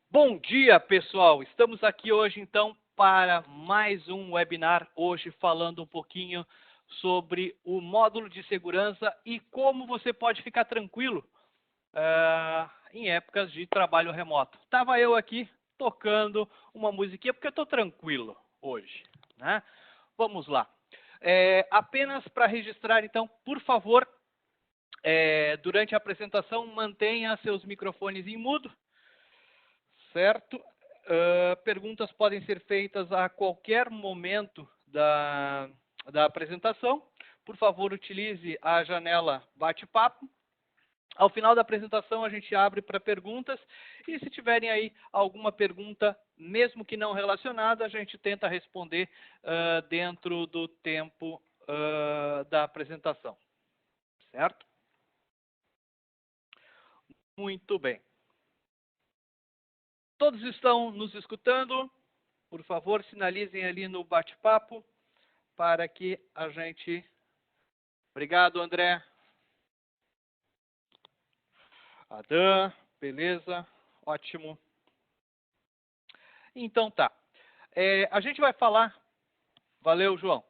Bom dia, pessoal! Estamos aqui hoje, então, para mais um webinar, hoje falando um pouquinho sobre o módulo de segurança e como você pode ficar tranquilo em épocas de trabalho remoto. Estava eu aqui tocando uma musiquinha porque eu estou tranquilo hoje, né? Vamos lá. Apenas para registrar, então, por favor, durante a apresentação, mantenha seus microfones em mudo. Certo? Perguntas podem ser feitas a qualquer momento da apresentação. Por favor, utilize a janela bate-papo. Ao final da apresentação, a gente abre para perguntas. E se tiverem aí alguma pergunta, mesmo que não relacionada, a gente tenta responder dentro do tempo da apresentação. Certo? Muito bem. Todos estão nos escutando? Por favor, sinalizem ali no bate-papo para que a gente... Obrigado, André. Adam, beleza, ótimo. Então tá. A gente vai falar... Valeu, João.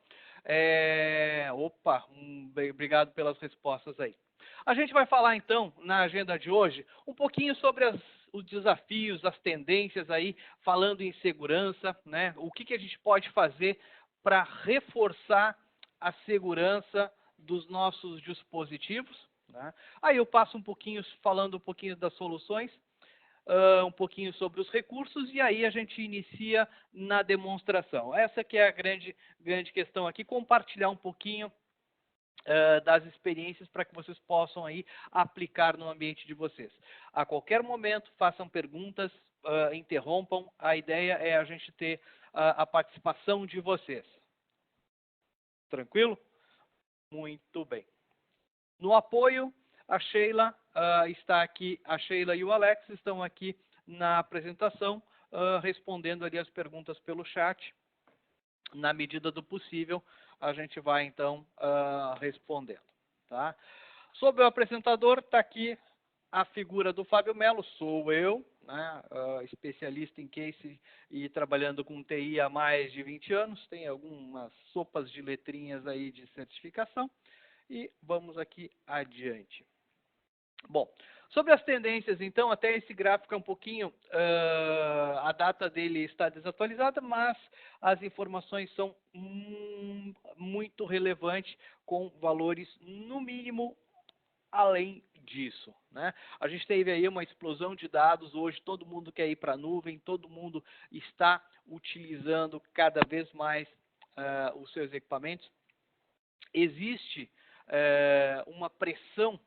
Obrigado pelas respostas aí. A gente vai falar, então, na agenda de hoje, um pouquinho sobre os desafios, as tendências aí, falando em segurança, né? O que a gente pode fazer para reforçar a segurança dos nossos dispositivos, né? Aí eu passo falando um pouquinho das soluções, um pouquinho sobre os recursos e aí a gente inicia na demonstração. Essa que é a grande questão aqui, compartilhar um pouquinho das experiências para que vocês possam aí aplicar no ambiente de vocês. A qualquer momento, façam perguntas, interrompam. A ideia é a gente ter a participação de vocês. Tranquilo? Muito bem. No apoio, a Sheila está aqui, a Sheila e o Alex estão aqui na apresentação, respondendo ali as perguntas pelo chat. Na medida do possível, a gente vai, então, respondendo. Tá? Sobre o apresentador, está aqui a figura do Fábio Melo, sou eu, né, especialista em case e trabalhando com TI há mais de 20 anos. Tem algumas sopas de letrinhas aí de certificação. E vamos aqui adiante. Bom, sobre as tendências, então, até esse gráfico é um pouquinho, a data dele está desatualizada, mas as informações são muito relevantes, com valores, no mínimo, além disso, né? A gente teve aí uma explosão de dados, hoje todo mundo quer ir para a nuvem, todo mundo está utilizando cada vez mais os seus equipamentos. Existe uma pressão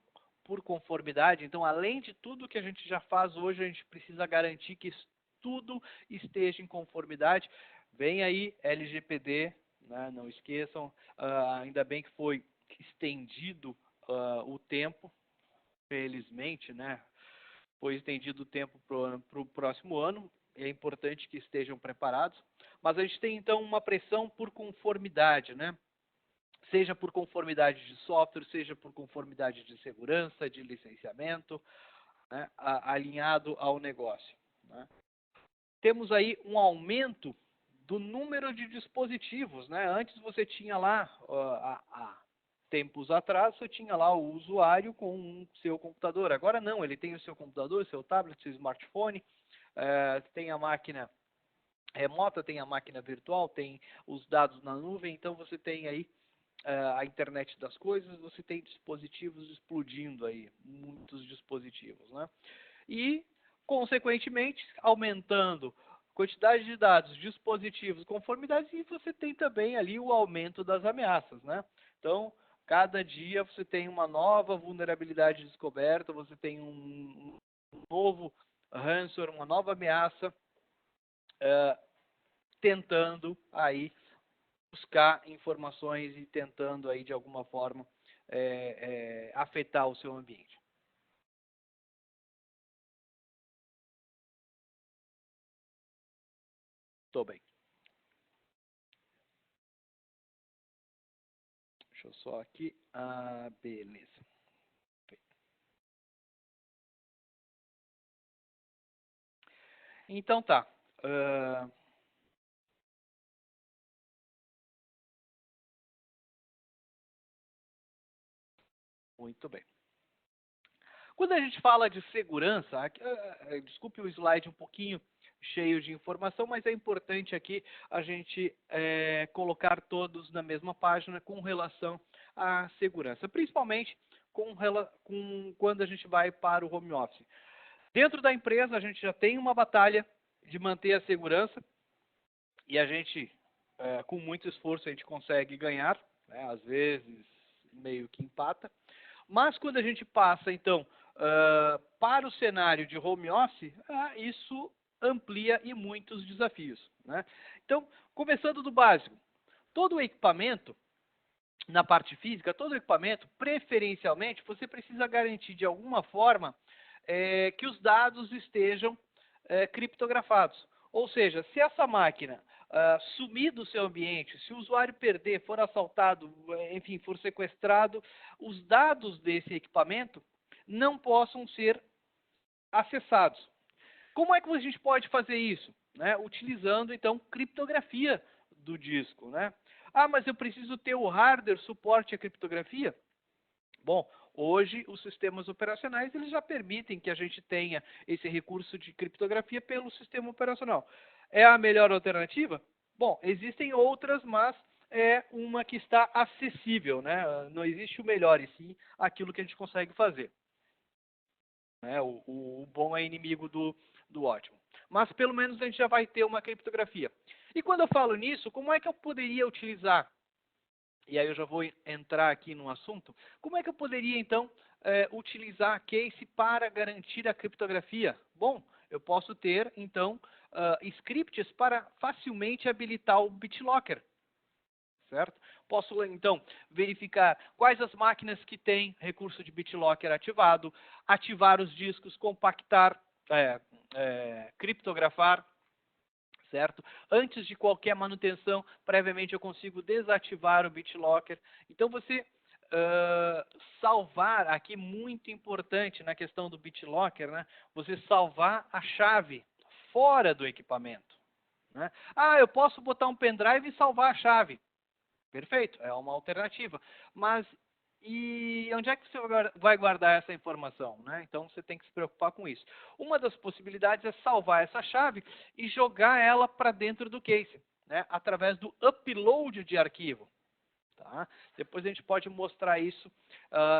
por conformidade. Então, além de tudo que a gente já faz hoje, a gente precisa garantir que tudo esteja em conformidade. Vem aí LGPD, né? Não esqueçam, ainda bem que foi estendido o tempo, felizmente, né? Foi estendido o tempo para o próximo ano. É importante que estejam preparados. Mas a gente tem, então, uma pressão por conformidade, né? Seja por conformidade de software, seja por conformidade de segurança, de licenciamento, né, alinhado ao negócio. Né. Temos aí um aumento do número de dispositivos. Né. Antes você tinha lá, há tempos atrás, você tinha lá o usuário com o seu computador. Agora não, ele tem o seu computador, o seu tablet, seu smartphone, tem a máquina remota, tem a máquina virtual, tem os dados na nuvem, então você tem aí a internet das coisas, você tem dispositivos explodindo aí, muitos dispositivos, né? E, consequentemente, aumentando a quantidade de dados, dispositivos, conformidades, e você tem também ali o aumento das ameaças, né? Então, cada dia você tem uma nova vulnerabilidade descoberta, você tem um novo ransomware, uma nova ameaça, tentando aí buscar informações e tentando aí de alguma forma afetar o seu ambiente. Estou bem. Deixa eu só aqui. Beleza. Então tá. Muito bem. Quando a gente fala de segurança, desculpe o slide um pouquinho cheio de informação, mas é importante aqui a gente colocar todos na mesma página com relação à segurança, principalmente quando a gente vai para o home office. Dentro da empresa, a gente já tem uma batalha de manter a segurança e a gente, com muito esforço, a gente consegue ganhar, né? Às vezes meio que empata. Mas quando a gente passa, então, para o cenário de home office, isso amplia e muitos desafios, né? Então, começando do básico, todo o equipamento, na parte física, todo o equipamento, preferencialmente, você precisa garantir de alguma forma que os dados estejam criptografados. Ou seja, se essa máquina sumir do seu ambiente, se o usuário perder, for assaltado, enfim, for sequestrado, os dados desse equipamento não possam ser acessados. Como é que a gente pode fazer isso? Né? Utilizando, então, criptografia do disco. Né? Ah, mas eu preciso ter o hardware suporte à criptografia? Bom, hoje os sistemas operacionais eles já permitem que a gente tenha esse recurso de criptografia pelo sistema operacional. É a melhor alternativa? Bom, existem outras, mas é uma que está acessível, né? Não existe o melhor, e sim aquilo que a gente consegue fazer. Né? O bom é inimigo do ótimo. Mas pelo menos a gente já vai ter uma criptografia. E quando eu falo nisso, como é que eu poderia utilizar? E aí eu já vou entrar aqui no assunto. Como é que eu poderia, então, utilizar a Case para garantir a criptografia? Bom, eu posso ter, então, scripts para facilmente habilitar o BitLocker. Certo? Posso, então, verificar quais as máquinas que têm recurso de BitLocker ativado, ativar os discos, compactar, criptografar, certo? Antes de qualquer manutenção, previamente eu consigo desativar o BitLocker. Então, você salvar, aqui muito importante na questão do BitLocker, né? Você salvar a chave fora do equipamento. Né? Ah, eu posso botar um pendrive e salvar a chave. Perfeito, é uma alternativa. Mas e onde é que você vai guardar essa informação? Né? Então você tem que se preocupar com isso. Uma das possibilidades é salvar essa chave e jogar ela para dentro do case, né? Através do upload de arquivo. Tá? Depois a gente pode mostrar isso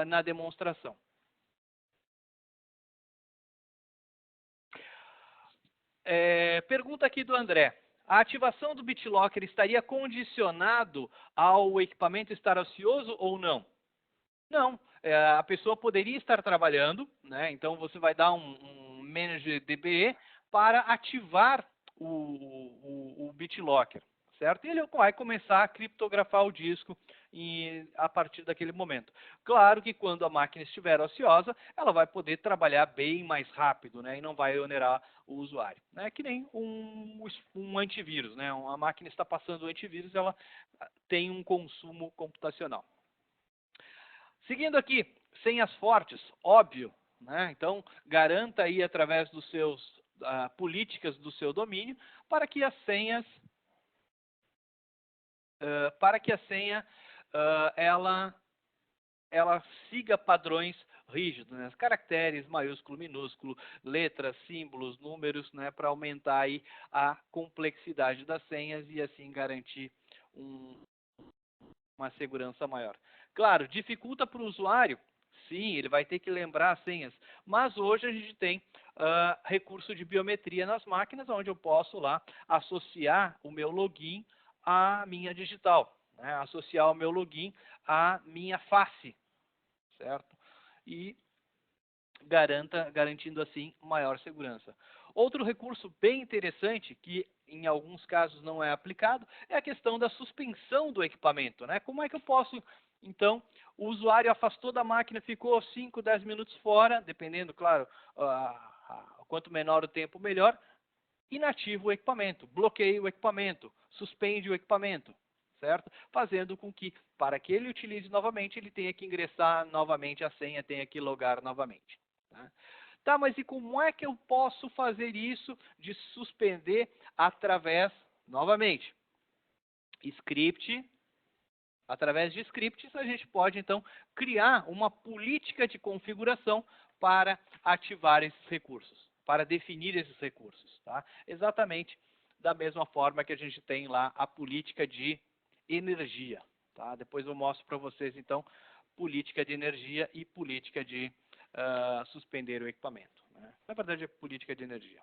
na demonstração. Pergunta aqui do André. A ativação do BitLocker estaria condicionado ao equipamento estar ocioso ou não? Não. A pessoa poderia estar trabalhando, né? Então você vai dar um Manage DBE para ativar o BitLocker, certo? E ele vai começar a criptografar o disco a partir daquele momento. Claro que quando a máquina estiver ociosa, ela vai poder trabalhar bem mais rápido, né? E não vai onerar o usuário. É né? Que nem um antivírus, né? Uma máquina está passando o antivírus, ela tem um consumo computacional. Seguindo aqui, senhas fortes, óbvio, né? Então garanta aí através dos seus políticas do seu domínio para que as senhas, ela siga padrões rígidos, né? Caracteres, maiúsculo, minúsculo, letras, símbolos, números, né? Para aumentar aí a complexidade das senhas e assim garantir uma segurança maior. Claro, dificulta para o usuário? Sim, ele vai ter que lembrar as senhas. Mas hoje a gente tem recurso de biometria nas máquinas, onde eu posso lá associar o meu login à minha digital, né? Associar o meu login à minha face, certo? E garantindo assim maior segurança. Outro recurso bem interessante, que em alguns casos não é aplicado, é a questão da suspensão do equipamento. Né? Como é que eu posso, então, o usuário afastou da máquina, ficou 5, 10 minutos fora, dependendo, claro, quanto menor o tempo, melhor, inativa o equipamento, bloqueia o equipamento, suspende o equipamento, certo? Fazendo com que, para que ele utilize novamente, ele tenha que ingressar novamente a senha, tenha que logar novamente. Tá? Tá, mas e como é que eu posso fazer isso de suspender através, novamente, script? Através de scripts, a gente pode, então, criar uma política de configuração para ativar esses recursos, para definir esses recursos. Tá? Exatamente da mesma forma que a gente tem lá a política de energia. Tá? Depois eu mostro para vocês, então, política de energia e política de suspender o equipamento. Né? Na verdade, é política de energia.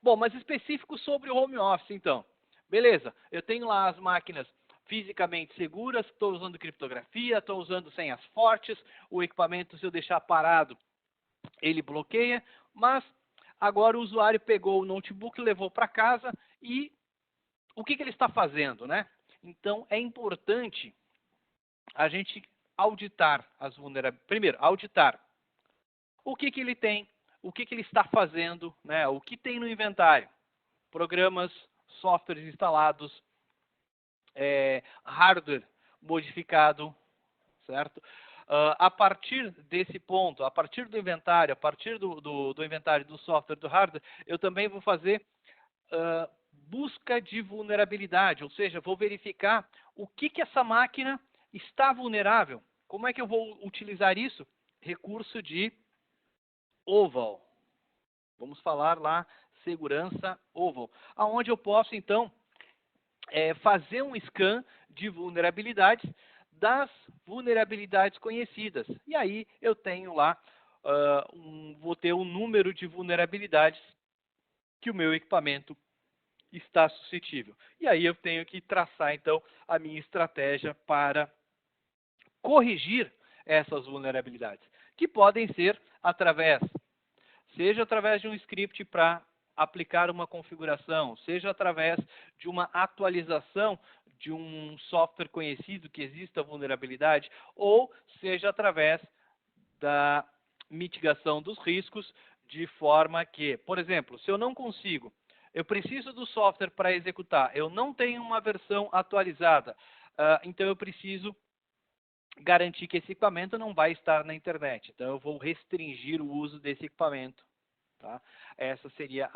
Bom, mas específico sobre o home office, então. Beleza, eu tenho lá as máquinas fisicamente seguras, estou usando criptografia, estou usando senhas fortes, o equipamento, se eu deixar parado, ele bloqueia, mas agora o usuário pegou o notebook, levou para casa e o que ele está fazendo, né? Então, é importante a gente auditar as vulnerabilidades. Primeiro, auditar o que ele tem, o que ele está fazendo, né? O que tem no inventário. Programas, softwares instalados, hardware modificado, certo? A partir desse ponto, a partir do inventário, a partir do inventário do software, do hardware, eu também vou fazer busca de vulnerabilidade, ou seja, vou verificar o que essa máquina está vulnerável. Como é que eu vou utilizar isso? Recurso de OVAL. Vamos falar lá, segurança OVAL. Aonde eu posso, então, fazer um scan de vulnerabilidades das vulnerabilidades conhecidas. E aí eu tenho lá, vou ter um número de vulnerabilidades que o meu equipamento está suscetível. E aí eu tenho que traçar, então, a minha estratégia para corrigir essas vulnerabilidades, que podem ser seja através de um script para aplicar uma configuração, seja através de uma atualização de um software conhecido que exista vulnerabilidade, ou seja através da mitigação dos riscos, de forma que, por exemplo, se eu não consigo, eu preciso do software para executar, eu não tenho uma versão atualizada, então eu preciso garantir que esse equipamento não vai estar na internet. Então eu vou restringir o uso desse equipamento. Tá? Essas seriam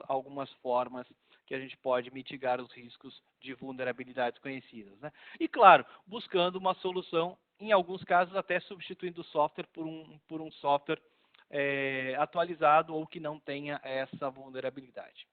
algumas formas que a gente pode mitigar os riscos de vulnerabilidades conhecidas. Né? E claro, buscando uma solução, em alguns casos até substituindo o software por um software atualizado ou que não tenha essa vulnerabilidade.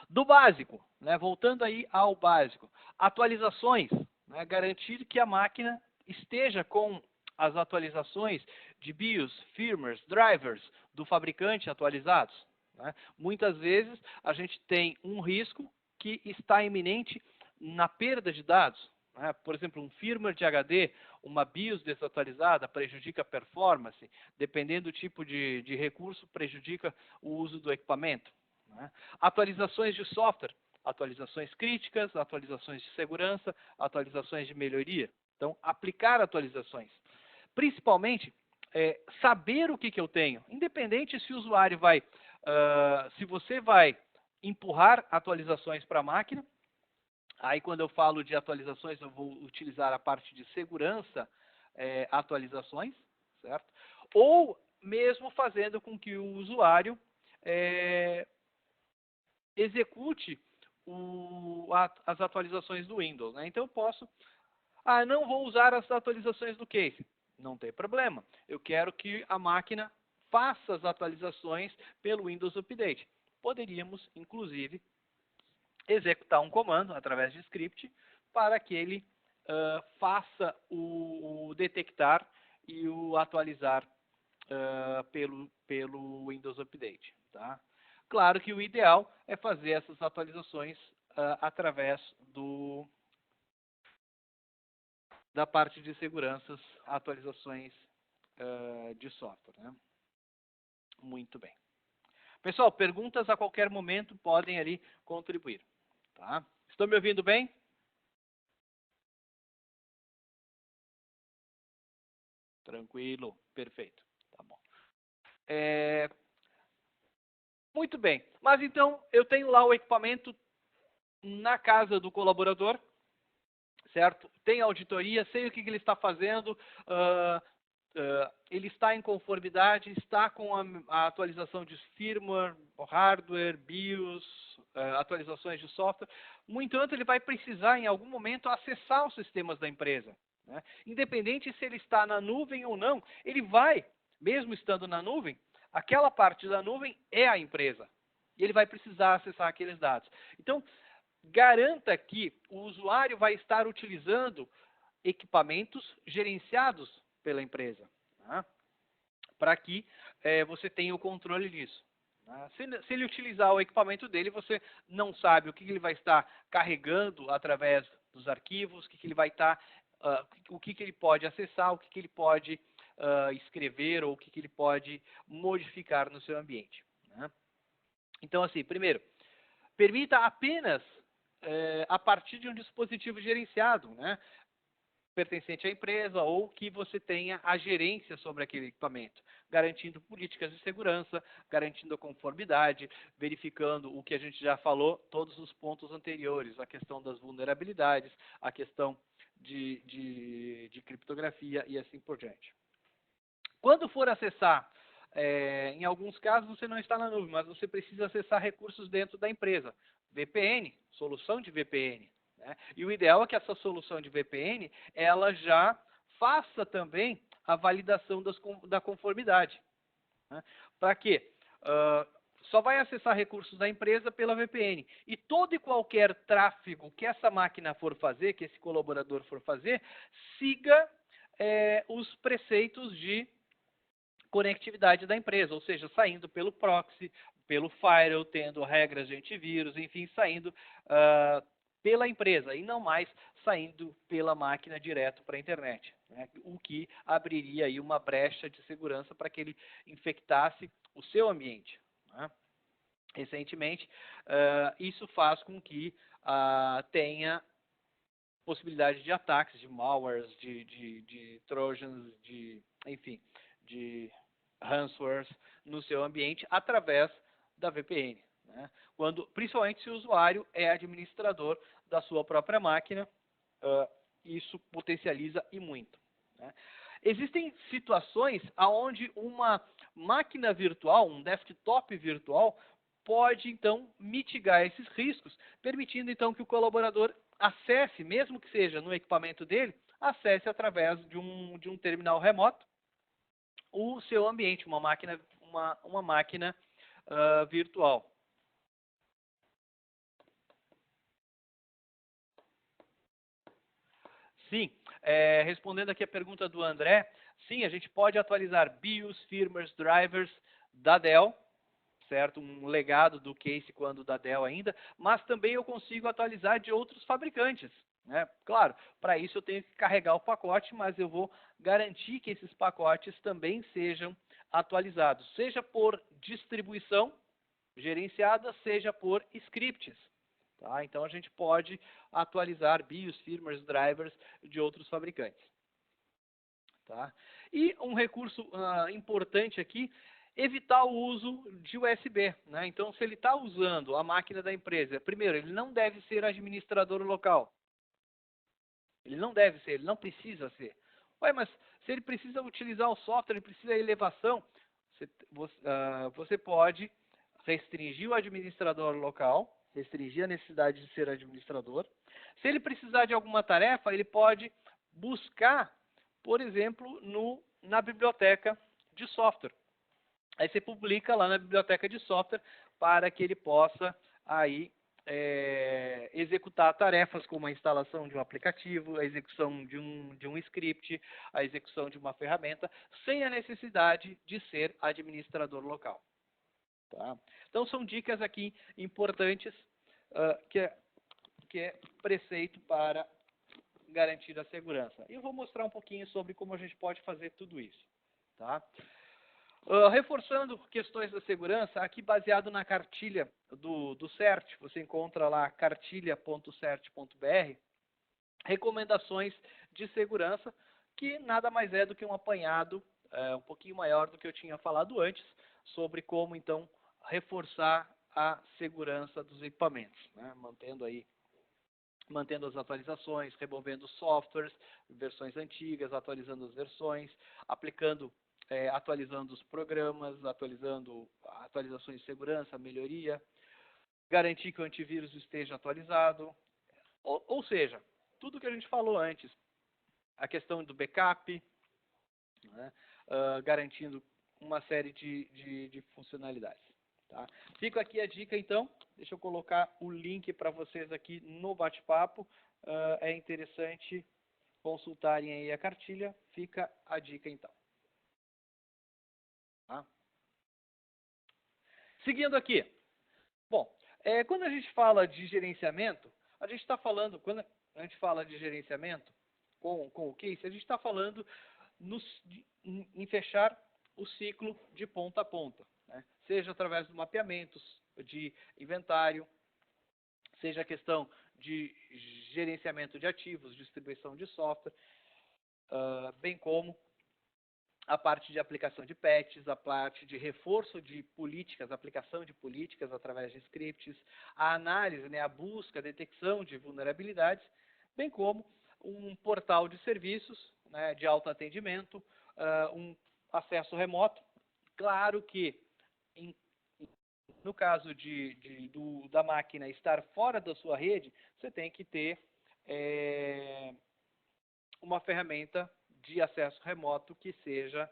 Do básico, né? Voltando aí ao básico, atualizações, né? Garantir que a máquina esteja com as atualizações de BIOS, firmwares, drivers do fabricante atualizados. Né? Muitas vezes a gente tem um risco que está iminente na perda de dados. Né? Por exemplo, um firmware de HD, uma BIOS desatualizada prejudica a performance, dependendo do tipo de recurso, prejudica o uso do equipamento. Né? Atualizações de software, atualizações críticas, atualizações de segurança, atualizações de melhoria. Então, aplicar atualizações. Principalmente, saber o que eu tenho. Independente se o usuário vai, se você vai empurrar atualizações para a máquina, aí quando eu falo de atualizações, eu vou utilizar a parte de segurança, atualizações, certo? Ou mesmo fazendo com que o usuário execute as atualizações do Windows. Né? Então eu posso, não vou usar as atualizações do case. Não tem problema. Eu quero que a máquina faça as atualizações pelo Windows Update. Poderíamos, inclusive, executar um comando através de script para que ele faça o detectar e o atualizar pelo Windows Update. Tá? Claro que o ideal é fazer essas atualizações através da parte de seguranças, atualizações de software. Né? Muito bem. Pessoal, perguntas a qualquer momento podem ali contribuir. Tá? Estão me ouvindo bem? Tranquilo, perfeito. Tá bom. Muito bem. Mas então, eu tenho lá o equipamento na casa do colaborador, certo? Tem auditoria, sei o que ele está fazendo, ele está em conformidade, está com a atualização de firmware, hardware, BIOS, atualizações de software. No entanto, ele vai precisar, em algum momento, acessar os sistemas da empresa, né? Independente se ele está na nuvem ou não, ele vai, mesmo estando na nuvem, aquela parte da nuvem é a empresa. E ele vai precisar acessar aqueles dados. Então, garanta que o usuário vai estar utilizando equipamentos gerenciados pela empresa, tá? Para que você tenha o controle disso. Tá? Se ele utilizar o equipamento dele, você não sabe o que ele vai estar carregando através dos arquivos, o que ele vai estar, o que ele pode acessar, o que ele pode escrever ou o que ele pode modificar no seu ambiente, né? Então, assim, primeiro, permita apenas a partir de um dispositivo gerenciado, né, pertencente à empresa ou que você tenha a gerência sobre aquele equipamento, garantindo políticas de segurança, garantindo a conformidade, verificando o que a gente já falou, todos os pontos anteriores, a questão das vulnerabilidades, a questão de criptografia e assim por diante. Quando for acessar, em alguns casos você não está na nuvem, mas você precisa acessar recursos dentro da empresa. VPN, solução de VPN. Né? E o ideal é que essa solução de VPN, ela já faça também a validação da conformidade. Né? Para quê? Só vai acessar recursos da empresa pela VPN. E todo e qualquer tráfego que essa máquina for fazer, que esse colaborador for fazer, siga os preceitos de conectividade da empresa, ou seja, saindo pelo proxy, pelo firewall, tendo regras de antivírus, enfim, saindo pela empresa e não mais saindo pela máquina direto para a internet, né? O que abriria aí uma brecha de segurança para que ele infectasse o seu ambiente, né? Recentemente, isso faz com que tenha possibilidade de ataques, de malwares, de trojans, enfim, de ransomwares no seu ambiente através da VPN, né? Principalmente se o usuário é administrador da sua própria máquina, isso potencializa e muito, né? Existem situações onde uma máquina virtual, um desktop virtual, pode então mitigar esses riscos, permitindo então que o colaborador acesse, mesmo que seja no equipamento dele, acesse através de um terminal remoto o seu ambiente, uma máquina virtual. Sim, respondendo aqui a pergunta do André, sim, a gente pode atualizar BIOS, firmwares, drivers da Dell, certo? Um legado do case quando da Dell ainda, mas também eu consigo atualizar de outros fabricantes, né? Claro, para isso eu tenho que carregar o pacote, mas eu vou garantir que esses pacotes também sejam atualizados, seja por distribuição gerenciada, seja por scripts. Tá? Então a gente pode atualizar BIOS, firmwares, drivers de outros fabricantes. Tá? E um recurso importante aqui, evitar o uso de USB. Né? Então, se ele está usando a máquina da empresa, primeiro, ele não deve ser administrador local. Ele não deve ser, ele não precisa ser. Ué, mas se ele precisa utilizar o software, ele precisa de elevação, você pode restringir o administrador local, restringir a necessidade de ser administrador. Se ele precisar de alguma tarefa, ele pode buscar, por exemplo, na biblioteca de software. Aí você publica lá na biblioteca de software para que ele possa aí executar tarefas como a instalação de um aplicativo, a execução de um script, a execução de uma ferramenta, sem a necessidade de ser administrador local. Tá? Então, são dicas aqui importantes que é preceito para garantir a segurança. E eu vou mostrar um pouquinho sobre como a gente pode fazer tudo isso. Tá? Reforçando questões da segurança, aqui baseado na cartilha do CERT, você encontra lá cartilha.cert.br, recomendações de segurança, que nada mais é do que um apanhado um pouquinho maior do que eu tinha falado antes, sobre como então reforçar a segurança dos equipamentos, né? Mantendo aí mantendo as atualizações, removendo softwares, versões antigas, atualizando as versões, aplicando, atualizando os programas, atualizando atualizações de segurança, melhoria, garantir que o antivírus esteja atualizado, ou seja, tudo que a gente falou antes, a questão do backup, né, garantindo uma série de funcionalidades. Tá? Fica aqui a dica, então. Deixa eu colocar o link para vocês aqui no bate-papo. É interessante consultarem aí a cartilha. Fica a dica, então. Tá? Seguindo aqui. Bom, quando a gente fala de gerenciamento, a gente está falando, quando a gente fala de gerenciamento com o case, a gente está falando em fechar o ciclo de ponta a ponta, né? Seja através do mapeamento de inventário, seja a questão de gerenciamento de ativos, distribuição de software, bem como a parte de aplicação de patches, a parte de reforço de políticas, aplicação de políticas através de scripts, a análise, né, a busca, a detecção de vulnerabilidades, bem como um portal de serviços, né, de autoatendimento, um acesso remoto. Claro que, no caso da máquina estar fora da sua rede, você tem que ter uma ferramenta de acesso remoto que seja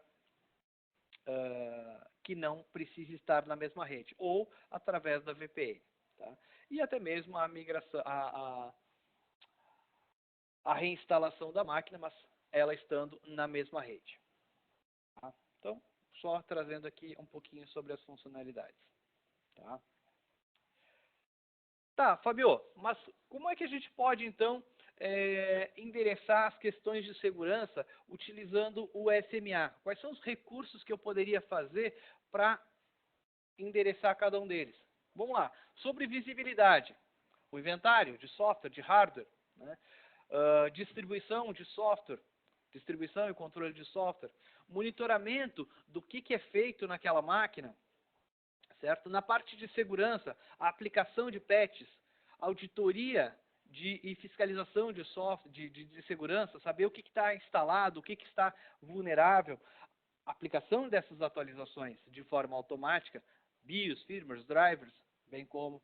que não precise estar na mesma rede, ou através da VPN. Tá? E até mesmo a migração, a reinstalação da máquina, mas ela estando na mesma rede. Tá? Então, só trazendo aqui um pouquinho sobre as funcionalidades. Tá, Fabio, mas como é que a gente pode, então, endereçar as questões de segurança utilizando o SMA? Quais são os recursos que eu poderia fazer para endereçar cada um deles? Vamos lá. Sobre visibilidade, o inventário de software, de hardware, né? Distribuição de software, distribuição e controle de software, monitoramento do que é feito naquela máquina, certo? Na parte de segurança, a aplicação de patches, auditoria e fiscalização de software, de segurança, saber o que está instalado, o que está vulnerável, aplicação dessas atualizações de forma automática, BIOS, firmwares, drivers, bem como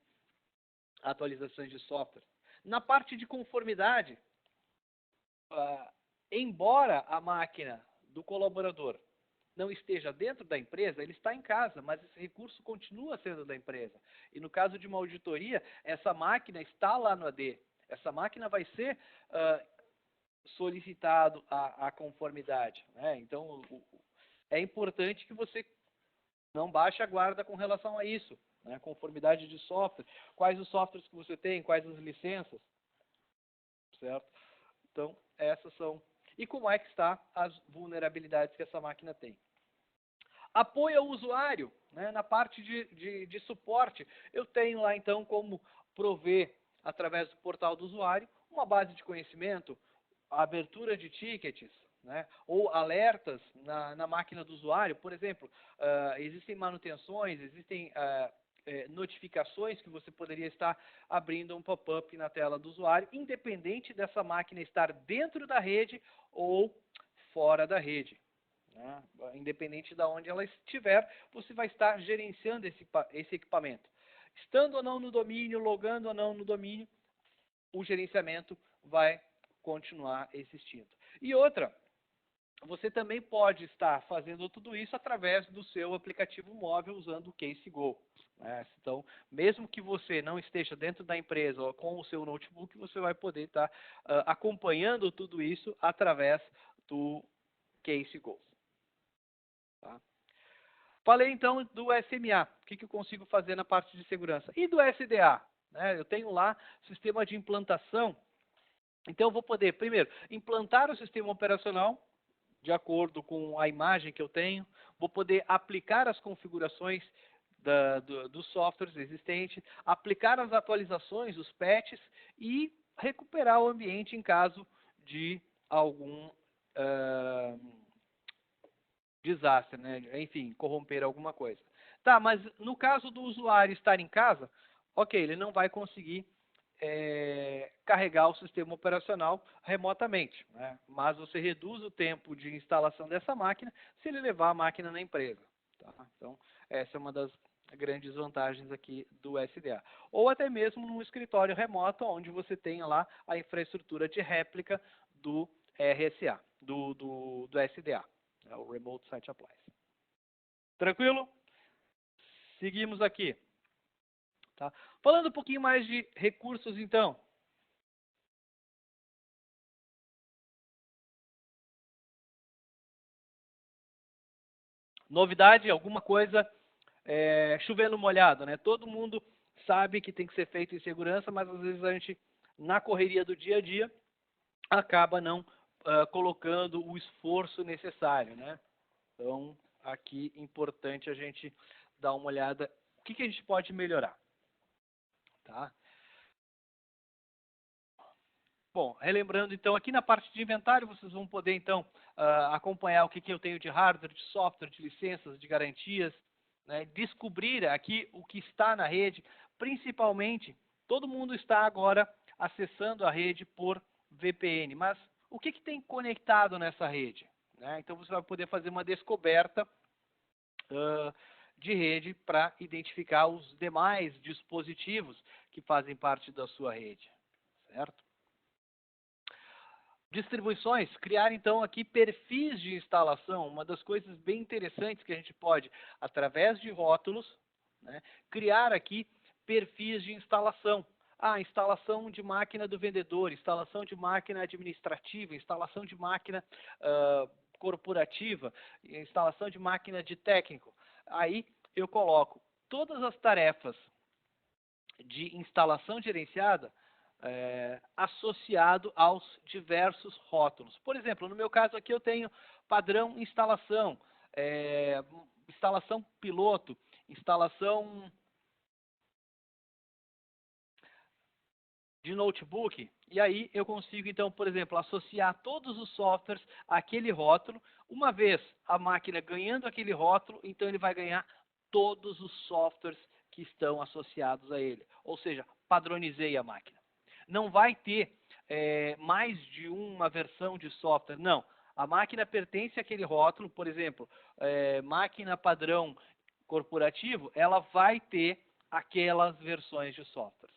atualizações de software. Na parte de conformidade, embora a máquina do colaborador não esteja dentro da empresa, ele está em casa, mas esse recurso continua sendo da empresa. E no caso de uma auditoria, essa máquina está lá no AD. Essa máquina vai ser solicitado a conformidade, né? Então, é importante que você não baixe a guarda com relação a isso, né? Conformidade de software, quais os softwares que você tem, quais as licenças, certo? Então, essas são. E como é que está as vulnerabilidades que essa máquina tem. Apoio ao usuário, né? Na parte de suporte, eu tenho lá então como prover, através do portal do usuário, uma base de conhecimento, a abertura de tickets, né? Ou alertas na máquina do usuário. Por exemplo, existem manutenções, existem notificações que você poderia estar abrindo um pop-up na tela do usuário, independente dessa máquina estar dentro da rede ou fora da rede, né? Independente de onde ela estiver, você vai estar gerenciando esse equipamento. Estando ou não no domínio, logando ou não no domínio, o gerenciamento vai continuar existindo. E outra, você também pode estar fazendo tudo isso através do seu aplicativo móvel usando o CaseGo. Né? Então, mesmo que você não esteja dentro da empresa ou com o seu notebook, você vai poder estar acompanhando tudo isso através do CaseGo. Tá? Falei então do SMA, o que eu consigo fazer na parte de segurança. E do SDA? Né? Eu tenho lá sistema de implantação. Então, eu vou poder, primeiro, implantar o sistema operacional de acordo com a imagem que eu tenho, vou poder aplicar as configurações dos softwares existentes, aplicar as atualizações, os patches e recuperar o ambiente em caso de algum desastre, né? Enfim, corromper alguma coisa. Tá, mas no caso do usuário estar em casa, ok, ele não vai conseguir carregar o sistema operacional remotamente, né? Mas você reduz o tempo de instalação dessa máquina se ele levar a máquina na empresa. Tá? Então, essa é uma das grandes vantagens aqui do SDA. Ou até mesmo num escritório remoto, onde você tenha lá a infraestrutura de réplica do RSA, do SDA, né? O Remote Site Appliance. Tranquilo? Seguimos aqui. Tá? Falando um pouquinho mais de recursos, então. Novidade, alguma coisa chovendo molhado, né? Todo mundo sabe que tem que ser feito em segurança, mas às vezes a gente, na correria do dia a dia, acaba não colocando o esforço necessário, né? Então, aqui, importante a gente dar uma olhada. O que a gente pode melhorar? Tá? Bom, relembrando então, aqui na parte de inventário, vocês vão poder então acompanhar o que eu tenho de hardware, de software, de licenças, de garantias, né? Descobrir aqui o que está na rede, principalmente, todo mundo está agora acessando a rede por VPN, mas o que tem conectado nessa rede? Né? Então você vai poder fazer uma descoberta de rede para identificar os demais dispositivos que fazem parte da sua rede, certo? Distribuições, criar então aqui perfis de instalação, uma das coisas bem interessantes que a gente pode, através de rótulos, né, criar aqui perfis de instalação. Instalação de máquina do vendedor, instalação de máquina administrativa, instalação de máquina corporativa, instalação de máquina de técnico. Aí eu coloco todas as tarefas de instalação gerenciada associado aos diversos rótulos. Por exemplo, no meu caso aqui eu tenho padrão instalação, instalação piloto, instalação de notebook, e aí eu consigo então, por exemplo, associar todos os softwares àquele rótulo. Uma vez a máquina ganhando aquele rótulo, então ele vai ganhar todos os softwares que estão associados a ele. Ou seja, padronizei a máquina. Não vai ter mais de uma versão de software, não. A máquina pertence àquele rótulo, por exemplo, máquina padrão corporativo, ela vai ter aquelas versões de softwares.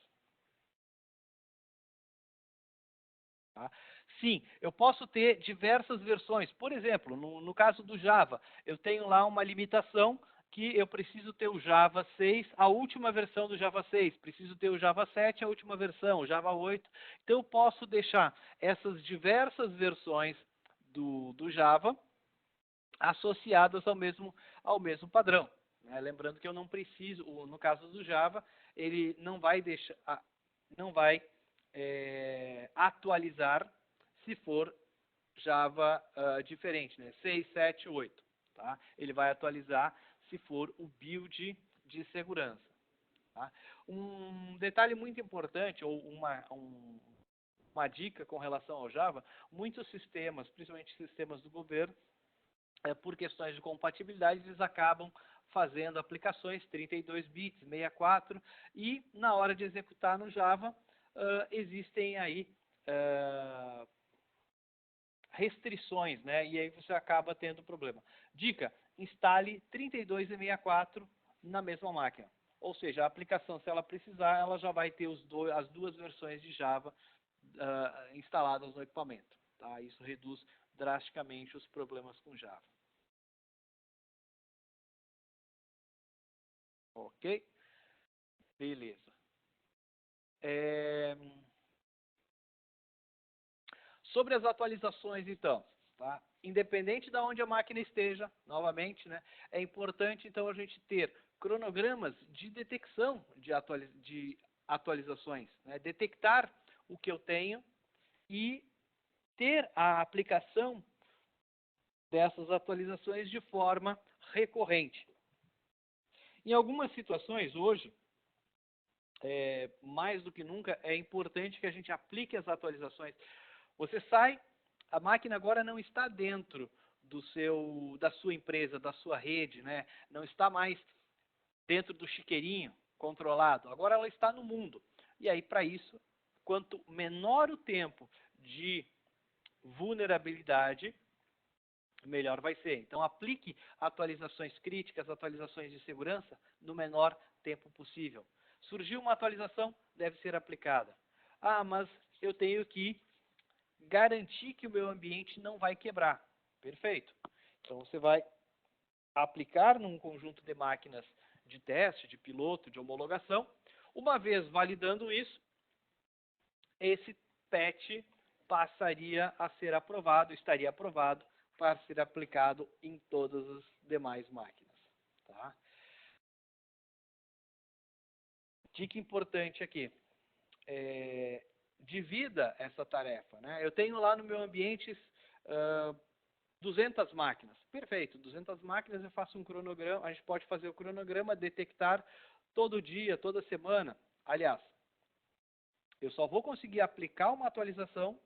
Tá? Sim, eu posso ter diversas versões. Por exemplo, no caso do Java, eu tenho lá uma limitação que eu preciso ter o Java 6, a última versão do Java 6, preciso ter o Java 7, a última versão, o Java 8. Então, eu posso deixar essas diversas versões do Java associadas ao mesmo padrão. Né? Lembrando que eu não preciso, no caso do Java, ele não vai atualizar se for Java diferente, né? 6, 7, 8. Tá? Ele vai atualizar se for o build de segurança. Tá? Um detalhe muito importante, ou uma dica com relação ao Java, muitos sistemas, principalmente sistemas do governo, por questões de compatibilidade, eles acabam fazendo aplicações 32 bits, 64, e na hora de executar no Java, existem aí restrições, né? E aí você acaba tendo problema. Dica, instale 32 e 64 na mesma máquina. Ou seja, a aplicação, se ela precisar, ela já vai ter as duas versões de Java instaladas no equipamento. Tá? Isso reduz drasticamente os problemas com Java. Ok? Beleza. Sobre as atualizações, então, tá? Independente de onde a máquina esteja, novamente, né, é importante, então, a gente ter cronogramas de detecção de atualizações, né? Detectar o que eu tenho e ter a aplicação dessas atualizações de forma recorrente. Em algumas situações, hoje, mais do que nunca, é importante que a gente aplique as atualizações. Você sai, a máquina agora não está dentro da sua empresa, da sua rede, né? Não está mais dentro do chiqueirinho controlado. Agora ela está no mundo. E aí, para isso, quanto menor o tempo de vulnerabilidade, melhor vai ser. Então, aplique atualizações críticas, atualizações de segurança no menor tempo possível. Surgiu uma atualização, deve ser aplicada. Ah, mas eu tenho que garantir que o meu ambiente não vai quebrar. Perfeito. Então, você vai aplicar num conjunto de máquinas de teste, de piloto, de homologação. Uma vez validando isso, esse patch passaria a ser aprovado, estaria aprovado para ser aplicado em todas as demais máquinas. Tá? Dica importante aqui. Divida essa tarefa. Né? Eu tenho lá no meu ambiente 200 máquinas. Perfeito, 200 máquinas eu faço um cronograma, a gente pode fazer o cronograma, detectar todo dia, toda semana. Aliás, eu só vou conseguir aplicar uma atualização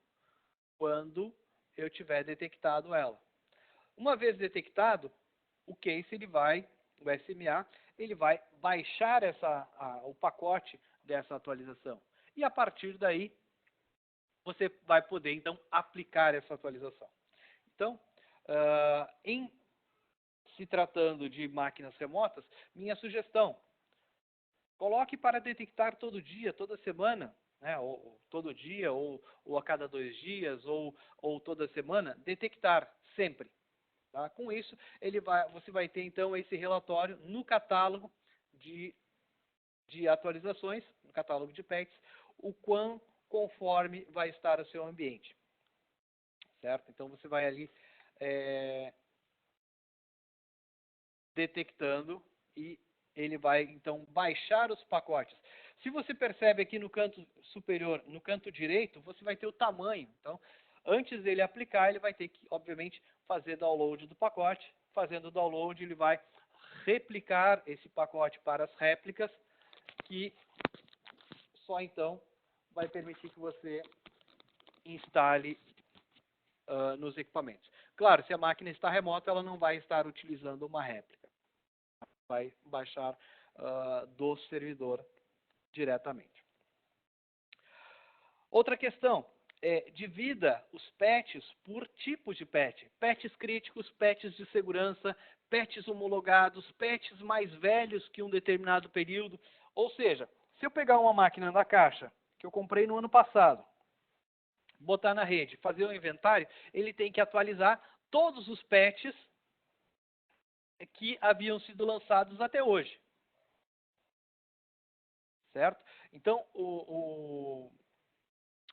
quando eu tiver detectado ela. Uma vez detectado, o case o SMA, ele vai baixar o pacote dessa atualização. E a partir daí, você vai poder, então, aplicar essa atualização. Então, em se tratando de máquinas remotas, minha sugestão, coloque para detectar todo dia, toda semana, né, ou todo dia, ou a cada 2 dias, ou toda semana, detectar sempre. Tá? Com isso, você vai ter então esse relatório no catálogo de atualizações, no catálogo de patches, o quão conforme vai estar o seu ambiente. Certo? Então, você vai ali detectando e ele vai, então, baixar os pacotes. Se você percebe aqui no canto superior, no canto direito, você vai ter o tamanho. Então, antes dele aplicar, ele vai ter que, obviamente, fazer download do pacote. Fazendo o download, ele vai replicar esse pacote para as réplicas, que só então vai permitir que você instale nos equipamentos. Claro, se a máquina está remota, ela não vai estar utilizando uma réplica. Vai baixar do servidor diretamente. Outra questão, divida os patches por tipos de patch. Patches críticos, patches de segurança, patches homologados, patches mais velhos que um determinado período. Ou seja, se eu pegar uma máquina da caixa, que eu comprei no ano passado, botar na rede, fazer um inventário, ele tem que atualizar todos os patches que haviam sido lançados até hoje. Certo? Então,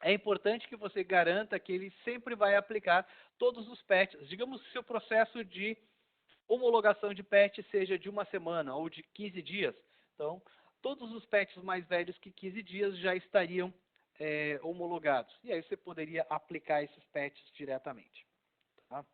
é importante que você garanta que ele sempre vai aplicar todos os patches. Digamos que o seu processo de homologação de patch seja de 1 semana ou de 15 dias. Então, todos os patches mais velhos que 15 dias já estariam homologados. E aí você poderia aplicar esses patches diretamente. Tá?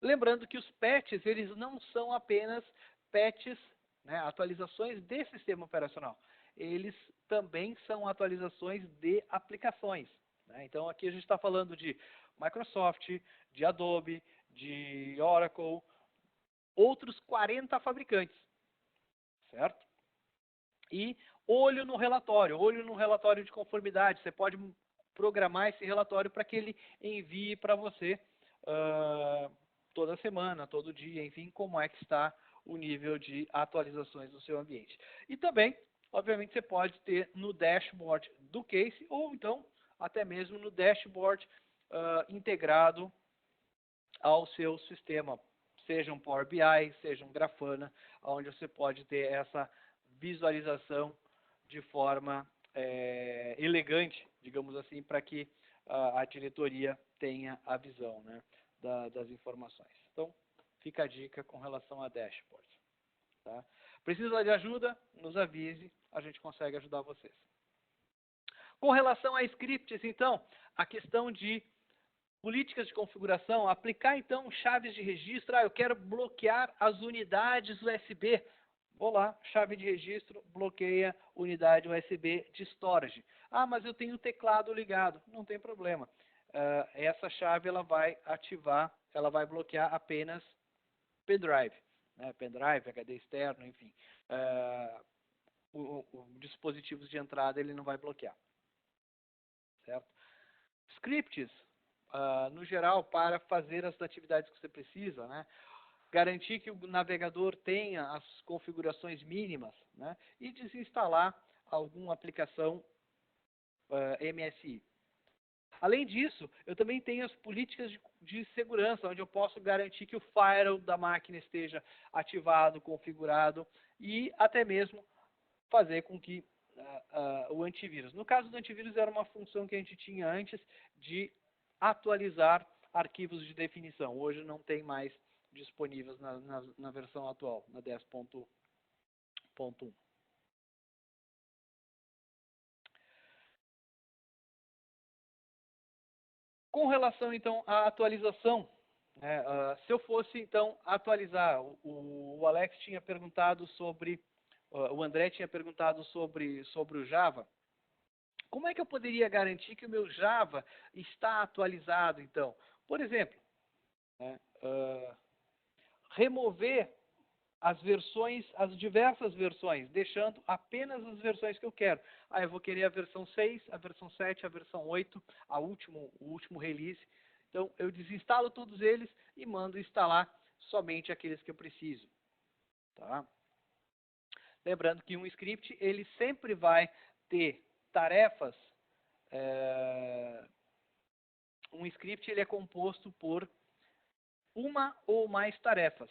Lembrando que os patches, eles não são apenas patches, né, atualizações de sistema operacional. Eles também são atualizações de aplicações. Né? Então, aqui a gente está falando de Microsoft, de Adobe, de Oracle, outros 40 fabricantes. Certo? E olho no relatório de conformidade. Você pode programar esse relatório para que ele envie para você toda semana, todo dia, enfim, como é que está o nível de atualizações do seu ambiente. E também, obviamente, você pode ter no dashboard do case ou então até mesmo no dashboard integrado ao seu sistema, seja um Power BI, seja um Grafana, onde você pode ter essa visualização de forma elegante, digamos assim, para que a diretoria tenha a visão, né, das informações. Então, fica a dica com relação a dashboard. Tá? Precisa de ajuda? Nos avise, a gente consegue ajudar vocês. Com relação a scripts, então, a questão de políticas de configuração, aplicar então chaves de registro. Eu quero bloquear as unidades USB. Vou lá, chave de registro, bloqueia unidade USB de storage. Ah, mas eu tenho o teclado ligado. Não tem problema. Essa chave ela vai ativar, ela vai bloquear apenas pendrive. Né? Pendrive, HD externo, enfim. Dispositivos de entrada ele não vai bloquear. certo? Scripts, no geral, para fazer as atividades que você precisa, né? Garantir que o navegador tenha as configurações mínimas, né? E desinstalar alguma aplicação MSI. Além disso, eu também tenho as políticas de segurança, onde eu posso garantir que o firewall da máquina esteja ativado, configurado e até mesmo fazer com que o antivírus. No caso do antivírus, era uma função que a gente tinha antes de atualizar arquivos de definição. Hoje não tem mais disponíveis na versão atual, na 10.1. Com relação, então, à atualização, né, se eu fosse, então, atualizar, o Alex tinha perguntado sobre, o André tinha perguntado sobre o Java. Como é que eu poderia garantir que o meu Java está atualizado, então? Por exemplo, né, remover as versões, as diversas versões, deixando apenas as versões que eu quero. Eu vou querer a versão 6, a versão 7, a versão 8, o último release. Então, eu desinstalo todos eles e mando instalar somente aqueles que eu preciso. Tá? Lembrando que um script, ele sempre vai ter tarefas. Um script, ele é composto por uma ou mais tarefas.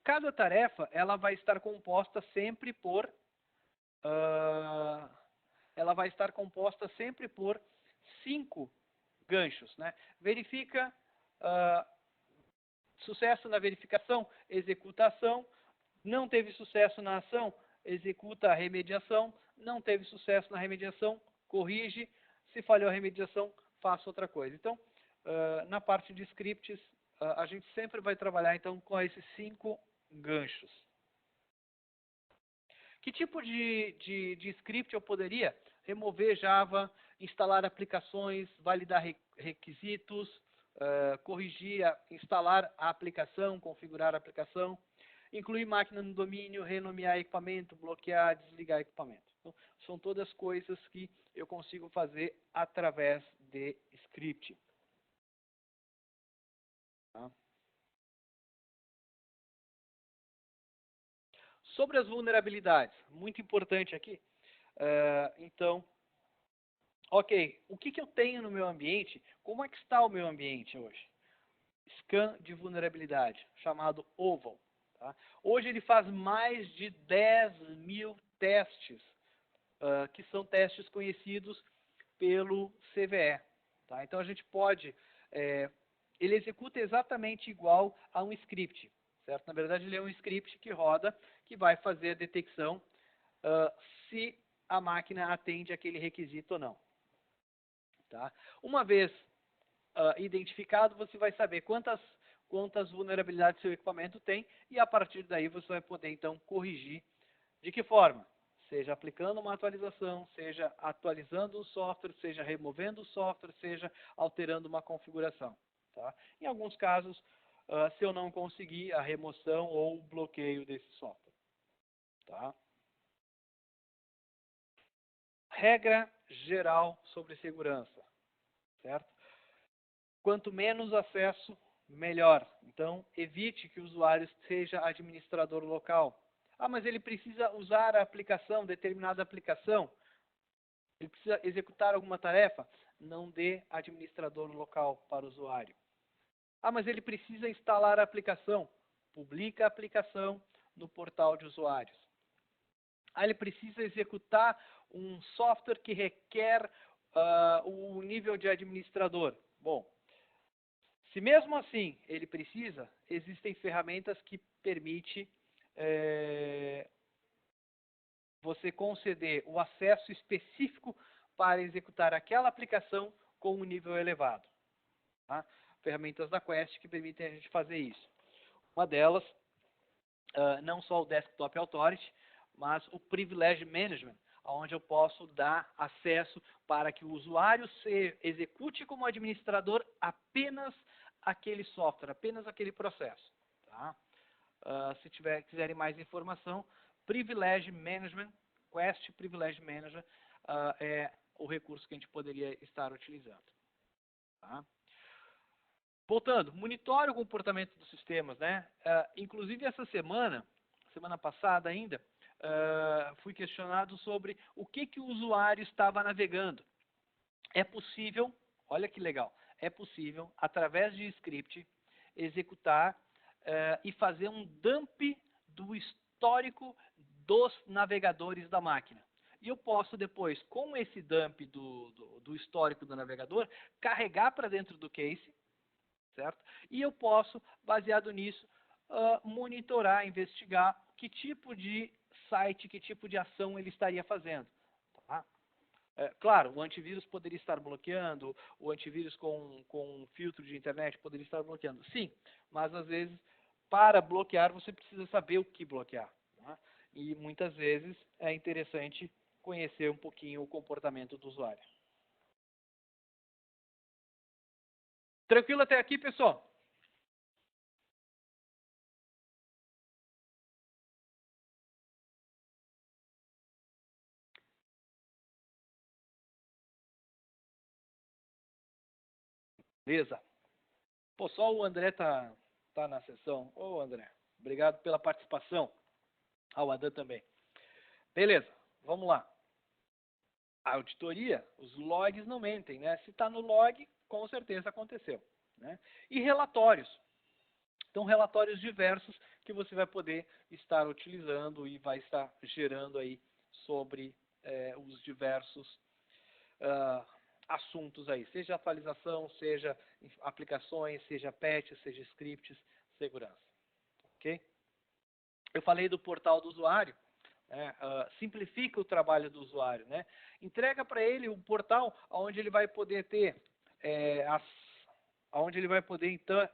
Cada tarefa, ela vai estar composta sempre por ela vai estar composta sempre por 5 ganchos, né? Verifica, sucesso na verificação, executa a ação, não teve sucesso na ação, executa a remediação, não teve sucesso na remediação, corrige, se falhou a remediação, faça outra coisa. Então, na parte de scripts, a gente sempre vai trabalhar então com esses 5 ganchos. Que tipo de script eu poderia? Remover Java, instalar aplicações, validar requisitos, corrigir, instalar a aplicação, configurar a aplicação, incluir máquina no domínio, renomear equipamento, bloquear, desligar equipamento. Então, são todas coisas que eu consigo fazer através de script. Tá? Sobre as vulnerabilidades, muito importante aqui. Então, ok, o que eu tenho no meu ambiente? Como é que está o meu ambiente hoje? Scan de vulnerabilidade, chamado OVAL. Tá? Hoje ele faz mais de 10.000 testes, que são testes conhecidos pelo CVE. Tá? Então a gente pode, ele executa exatamente igual a um script. Certo? Na verdade ele é um script que roda, que vai fazer a detecção se a máquina atende aquele requisito ou não. Tá? Uma vez identificado, você vai saber quantas vulnerabilidades seu equipamento tem e a partir daí você vai poder então corrigir. De que forma? Seja aplicando uma atualização, seja atualizando o software, seja removendo o software, seja alterando uma configuração. Tá? Em alguns casos, se eu não conseguir a remoção ou o bloqueio desse software. Tá? Regra geral sobre segurança, certo? Quanto menos acesso, melhor. Então, evite que o usuário seja administrador local. Mas ele precisa usar a aplicação, determinada aplicação. Ele precisa executar alguma tarefa. Não dê administrador local para o usuário. Mas ele precisa instalar a aplicação. Publica a aplicação no portal de usuários. Ele precisa executar um software que requer o nível de administrador. Bom, se mesmo assim ele precisa, existem ferramentas que permitem você conceder o acesso específico para executar aquela aplicação com um nível elevado. Tá? Ferramentas da Quest que permitem a gente fazer isso. Uma delas, não só o Desktop Authority, mas o Privilege Management, onde eu posso dar acesso para que o usuário se execute como administrador apenas aquele software, apenas aquele processo. Tá? Se quiserem mais informação, Privilege Management, Quest Privilege Manager, é o recurso que a gente poderia estar utilizando. Tá? Voltando, monitore o comportamento dos sistemas, né? Inclusive essa semana passada ainda, fui questionado sobre o que o usuário estava navegando. É possível, olha que legal, é possível, através de script, executar e fazer um dump do histórico dos navegadores da máquina. E eu posso depois, com esse dump do histórico do navegador, carregar para dentro do case, certo? E eu posso, baseado nisso, monitorar, investigar que tipo de site, que tipo de ação ele estaria fazendo. Tá? Claro, o antivírus poderia estar bloqueando, o antivírus com filtro de internet poderia estar bloqueando. Sim, mas às vezes, para bloquear, você precisa saber o que bloquear. Tá? E muitas vezes é interessante conhecer um pouquinho o comportamento do usuário. Tranquilo até aqui, pessoal? Beleza. Pô, só o André tá na sessão. Ô, André, obrigado pela participação. O Adam também. Beleza, vamos lá. A auditoria, os logs não mentem, né? Se está no log, com certeza aconteceu. Né? E relatórios. Então, relatórios diversos que você vai poder estar utilizando e vai estar gerando aí sobre os diversos assuntos aí. Seja atualização, seja aplicações, seja patches, seja scripts, segurança. Ok? Eu falei do portal do usuário. Simplifica o trabalho do usuário, né? Entrega para ele um portal onde ele vai poder ter onde ele vai poder ter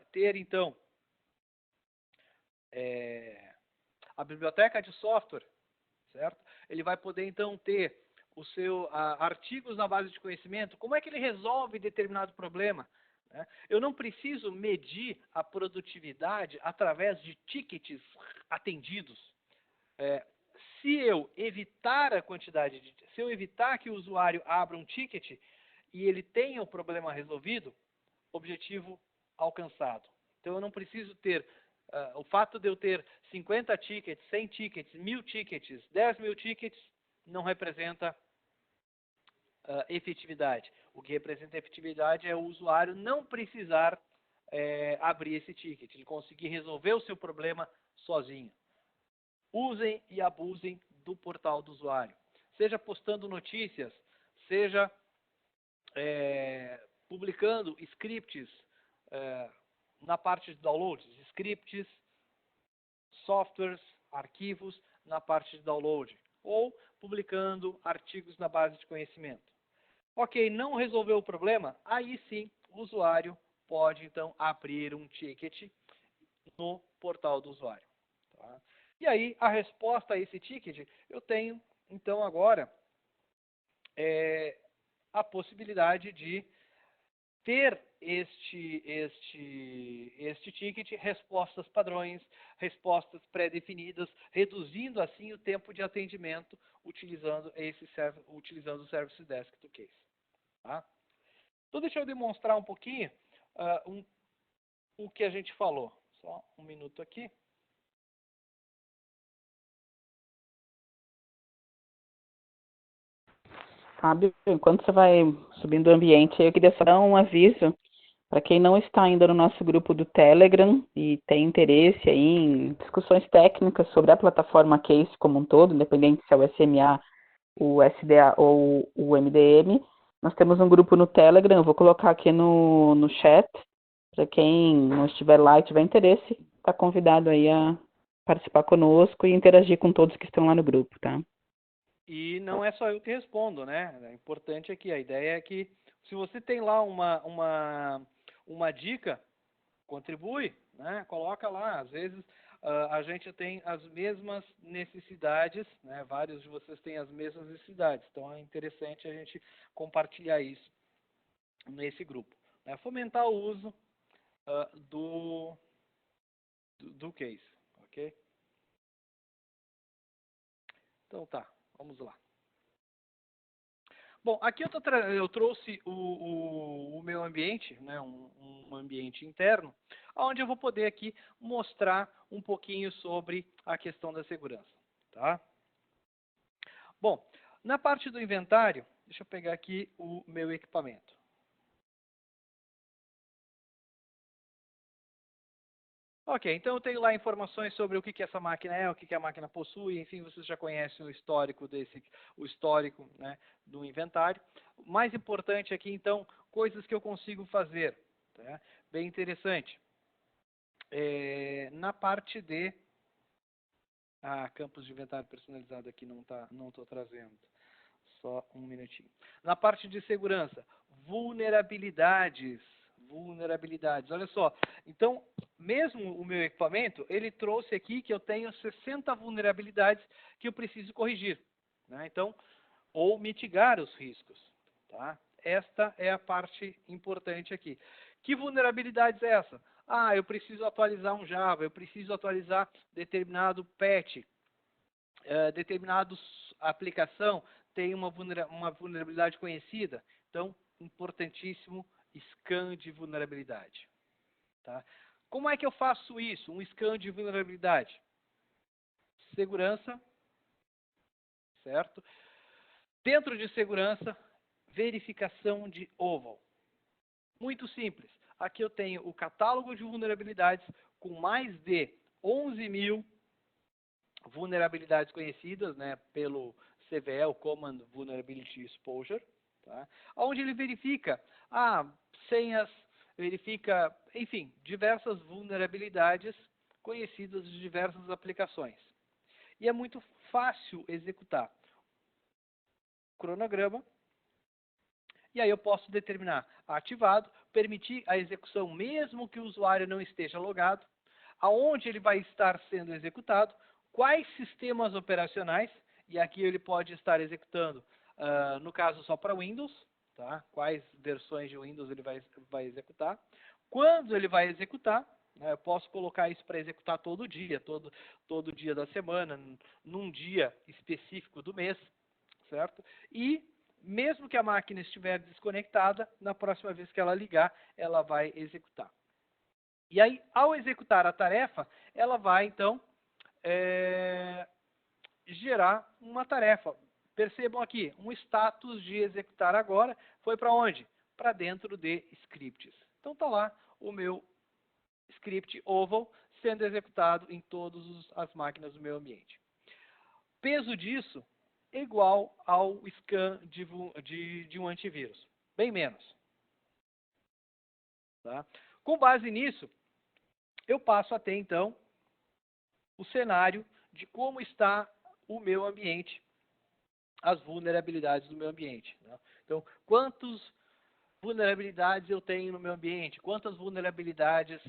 a biblioteca de software, certo? Ele vai poder então ter o seu artigos na base de conhecimento. Como é que ele resolve determinado problema? Né? Eu não preciso medir a produtividade através de tickets atendidos. Se eu evitar a quantidade se eu evitar que o usuário abra um ticket e ele tenha o problema resolvido, objetivo alcançado. Então eu não preciso ter, o fato de eu ter 50 tickets, 100 tickets, 1000 tickets, 10.000 tickets, não representa efetividade. O que representa efetividade é o usuário não precisar abrir esse ticket, ele conseguir resolver o seu problema sozinho. Usem e abusem do portal do usuário. Seja postando notícias, seja publicando scripts na parte de downloads, scripts, softwares, arquivos na parte de download, ou publicando artigos na base de conhecimento. Ok, não resolveu o problema? Aí sim, o usuário pode então abrir um ticket no portal do usuário. Tá? E aí, a resposta a esse ticket, eu tenho, então, agora, a possibilidade de ter este ticket, respostas padrões, respostas pré-definidas, reduzindo assim o tempo de atendimento utilizando o Service Desk do Case. Tá? Então, deixa eu demonstrar um pouquinho o que a gente falou. Só um minuto aqui. Fábio, enquanto você vai subindo o ambiente, eu queria só dar um aviso para quem não está ainda no nosso grupo do Telegram e tem interesse aí em discussões técnicas sobre a plataforma Case como um todo, independente se é o SMA, o SDA ou o MDM, nós temos um grupo no Telegram, eu vou colocar aqui no chat, para quem não estiver lá e tiver interesse, está convidado aí a participar conosco e interagir com todos que estão lá no grupo, tá? E não é só eu que respondo, né? É importante aqui, a ideia é que se você tem lá uma dica, contribui, né? Coloca lá. Às vezes a gente tem as mesmas necessidades, né? Vários de vocês têm as mesmas necessidades, então é interessante a gente compartilhar isso nesse grupo. Né? Fomentar o uso do case, ok? Então tá, vamos lá. Bom, aqui eu trouxe o meu ambiente, né, um ambiente interno, onde eu vou poder aqui mostrar um pouquinho sobre a questão da segurança. Tá? Bom, na parte do inventário, deixa eu pegar aqui o meu equipamento. Ok, então eu tenho lá informações sobre o que essa máquina é, o que a máquina possui, enfim, vocês já conhecem o histórico né, do inventário. O mais importante aqui, então, coisas que eu consigo fazer. Tá? Bem interessante. Na parte de... campos de inventário personalizado aqui não estou trazendo. Só um minutinho. Na parte de segurança, vulnerabilidades. Olha só. Então, mesmo o meu equipamento, ele trouxe aqui que eu tenho 60 vulnerabilidades que eu preciso corrigir. Né? Então, ou mitigar os riscos. Tá? Esta é a parte importante aqui. Que vulnerabilidades é essa? Eu preciso atualizar um Java, eu preciso atualizar determinado patch, determinada aplicação tem uma vulnerabilidade conhecida. Então, importantíssimo, scan de vulnerabilidade. Tá? Como é que eu faço isso? Um scan de vulnerabilidade. Segurança, certo? Dentro de segurança, verificação de OVAL. Muito simples. Aqui eu tenho o catálogo de vulnerabilidades com mais de 11 mil vulnerabilidades conhecidas, né, pelo CVE, o Common Vulnerability Exposure, tá? Onde ele verifica senhas, verifica, enfim, diversas vulnerabilidades conhecidas de diversas aplicações. E é muito fácil executar. Cronograma. E aí eu posso determinar ativado, permitir a execução mesmo que o usuário não esteja logado, aonde ele vai estar sendo executado, quais sistemas operacionais, e aqui ele pode estar executando, no caso só para Windows, tá? Quais versões de Windows ele vai executar, quando ele vai executar, né? Eu posso colocar isso para executar todo dia, todo dia da semana, num dia específico do mês, certo? E mesmo que a máquina estiver desconectada, na próxima vez que ela ligar, ela vai executar. E aí, ao executar a tarefa, ela vai, então, gerar uma tarefa. Percebam aqui, um status de executar agora foi para onde? Para dentro de scripts. Então, está lá o meu script OVAL sendo executado em todas as máquinas do meu ambiente. Peso disso é igual ao scan de um antivírus. Bem menos. Tá? Com base nisso, eu passo a ter, então, o cenário de como está o meu ambiente, as vulnerabilidades do meu ambiente. Né? Então, quantas vulnerabilidades eu tenho no meu ambiente? Quantas vulnerabilidades,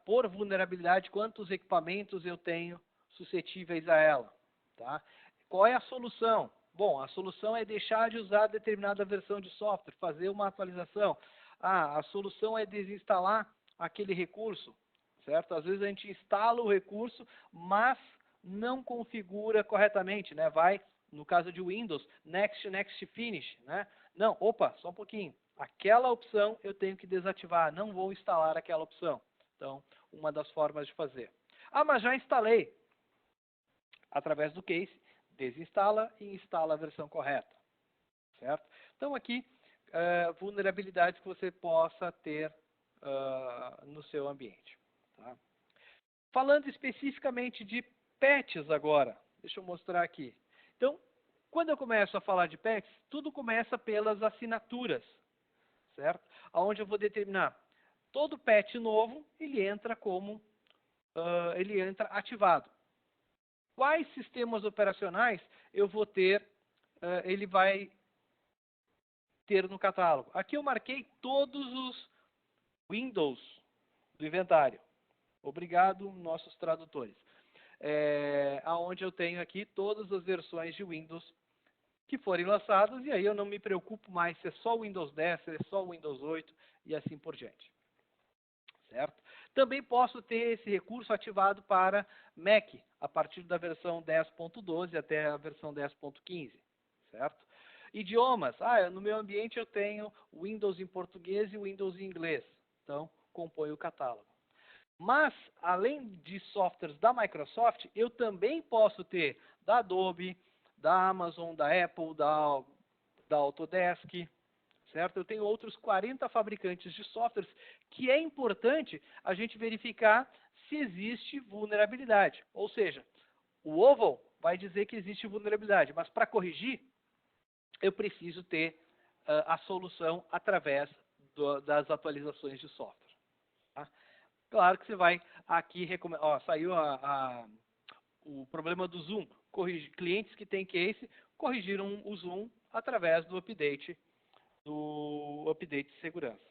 por vulnerabilidade, quantos equipamentos eu tenho suscetíveis a ela? Tá? Qual é a solução? Bom, a solução é deixar de usar determinada versão de software, fazer uma atualização. A solução é desinstalar aquele recurso, certo? Às vezes a gente instala o recurso, mas não configura corretamente, né? Vai, no caso de Windows, next, finish, né? Não, opa, só um pouquinho. Aquela opção eu tenho que desativar, não vou instalar aquela opção. Então, uma das formas de fazer. Mas já instalei. Através do case, desinstala e instala a versão correta. Certo? Então, aqui, vulnerabilidades que você possa ter no seu ambiente. Tá? Falando especificamente de patches agora, deixa eu mostrar aqui. Então, quando eu começo a falar de patches, tudo começa pelas assinaturas, certo? Onde eu vou determinar todo patch novo, ele entra ativado. Quais sistemas operacionais eu vou ter, ele vai ter no catálogo? Aqui eu marquei todos os Windows do inventário. Obrigado, nossos tradutores. Onde eu tenho aqui todas as versões de Windows que forem lançadas, e aí eu não me preocupo mais se é só o Windows 10, se é só o Windows 8 e assim por diante. Certo? Também posso ter esse recurso ativado para Mac, a partir da versão 10.12 até a versão 10.15. Certo? Idiomas. No meu ambiente eu tenho Windows em português e Windows em inglês. Então, compõe o catálogo. Mas, além de softwares da Microsoft, eu também posso ter da Adobe, da Amazon, da Apple, da Autodesk, certo? Eu tenho outros 40 fabricantes de softwares que é importante a gente verificar se existe vulnerabilidade. Ou seja, o Oval vai dizer que existe vulnerabilidade, mas para corrigir, eu preciso ter a solução através das atualizações de software. Tá? Claro que você vai aqui recomendar. Saiu o problema do Zoom. Clientes que têm case corrigiram o Zoom através do update de segurança.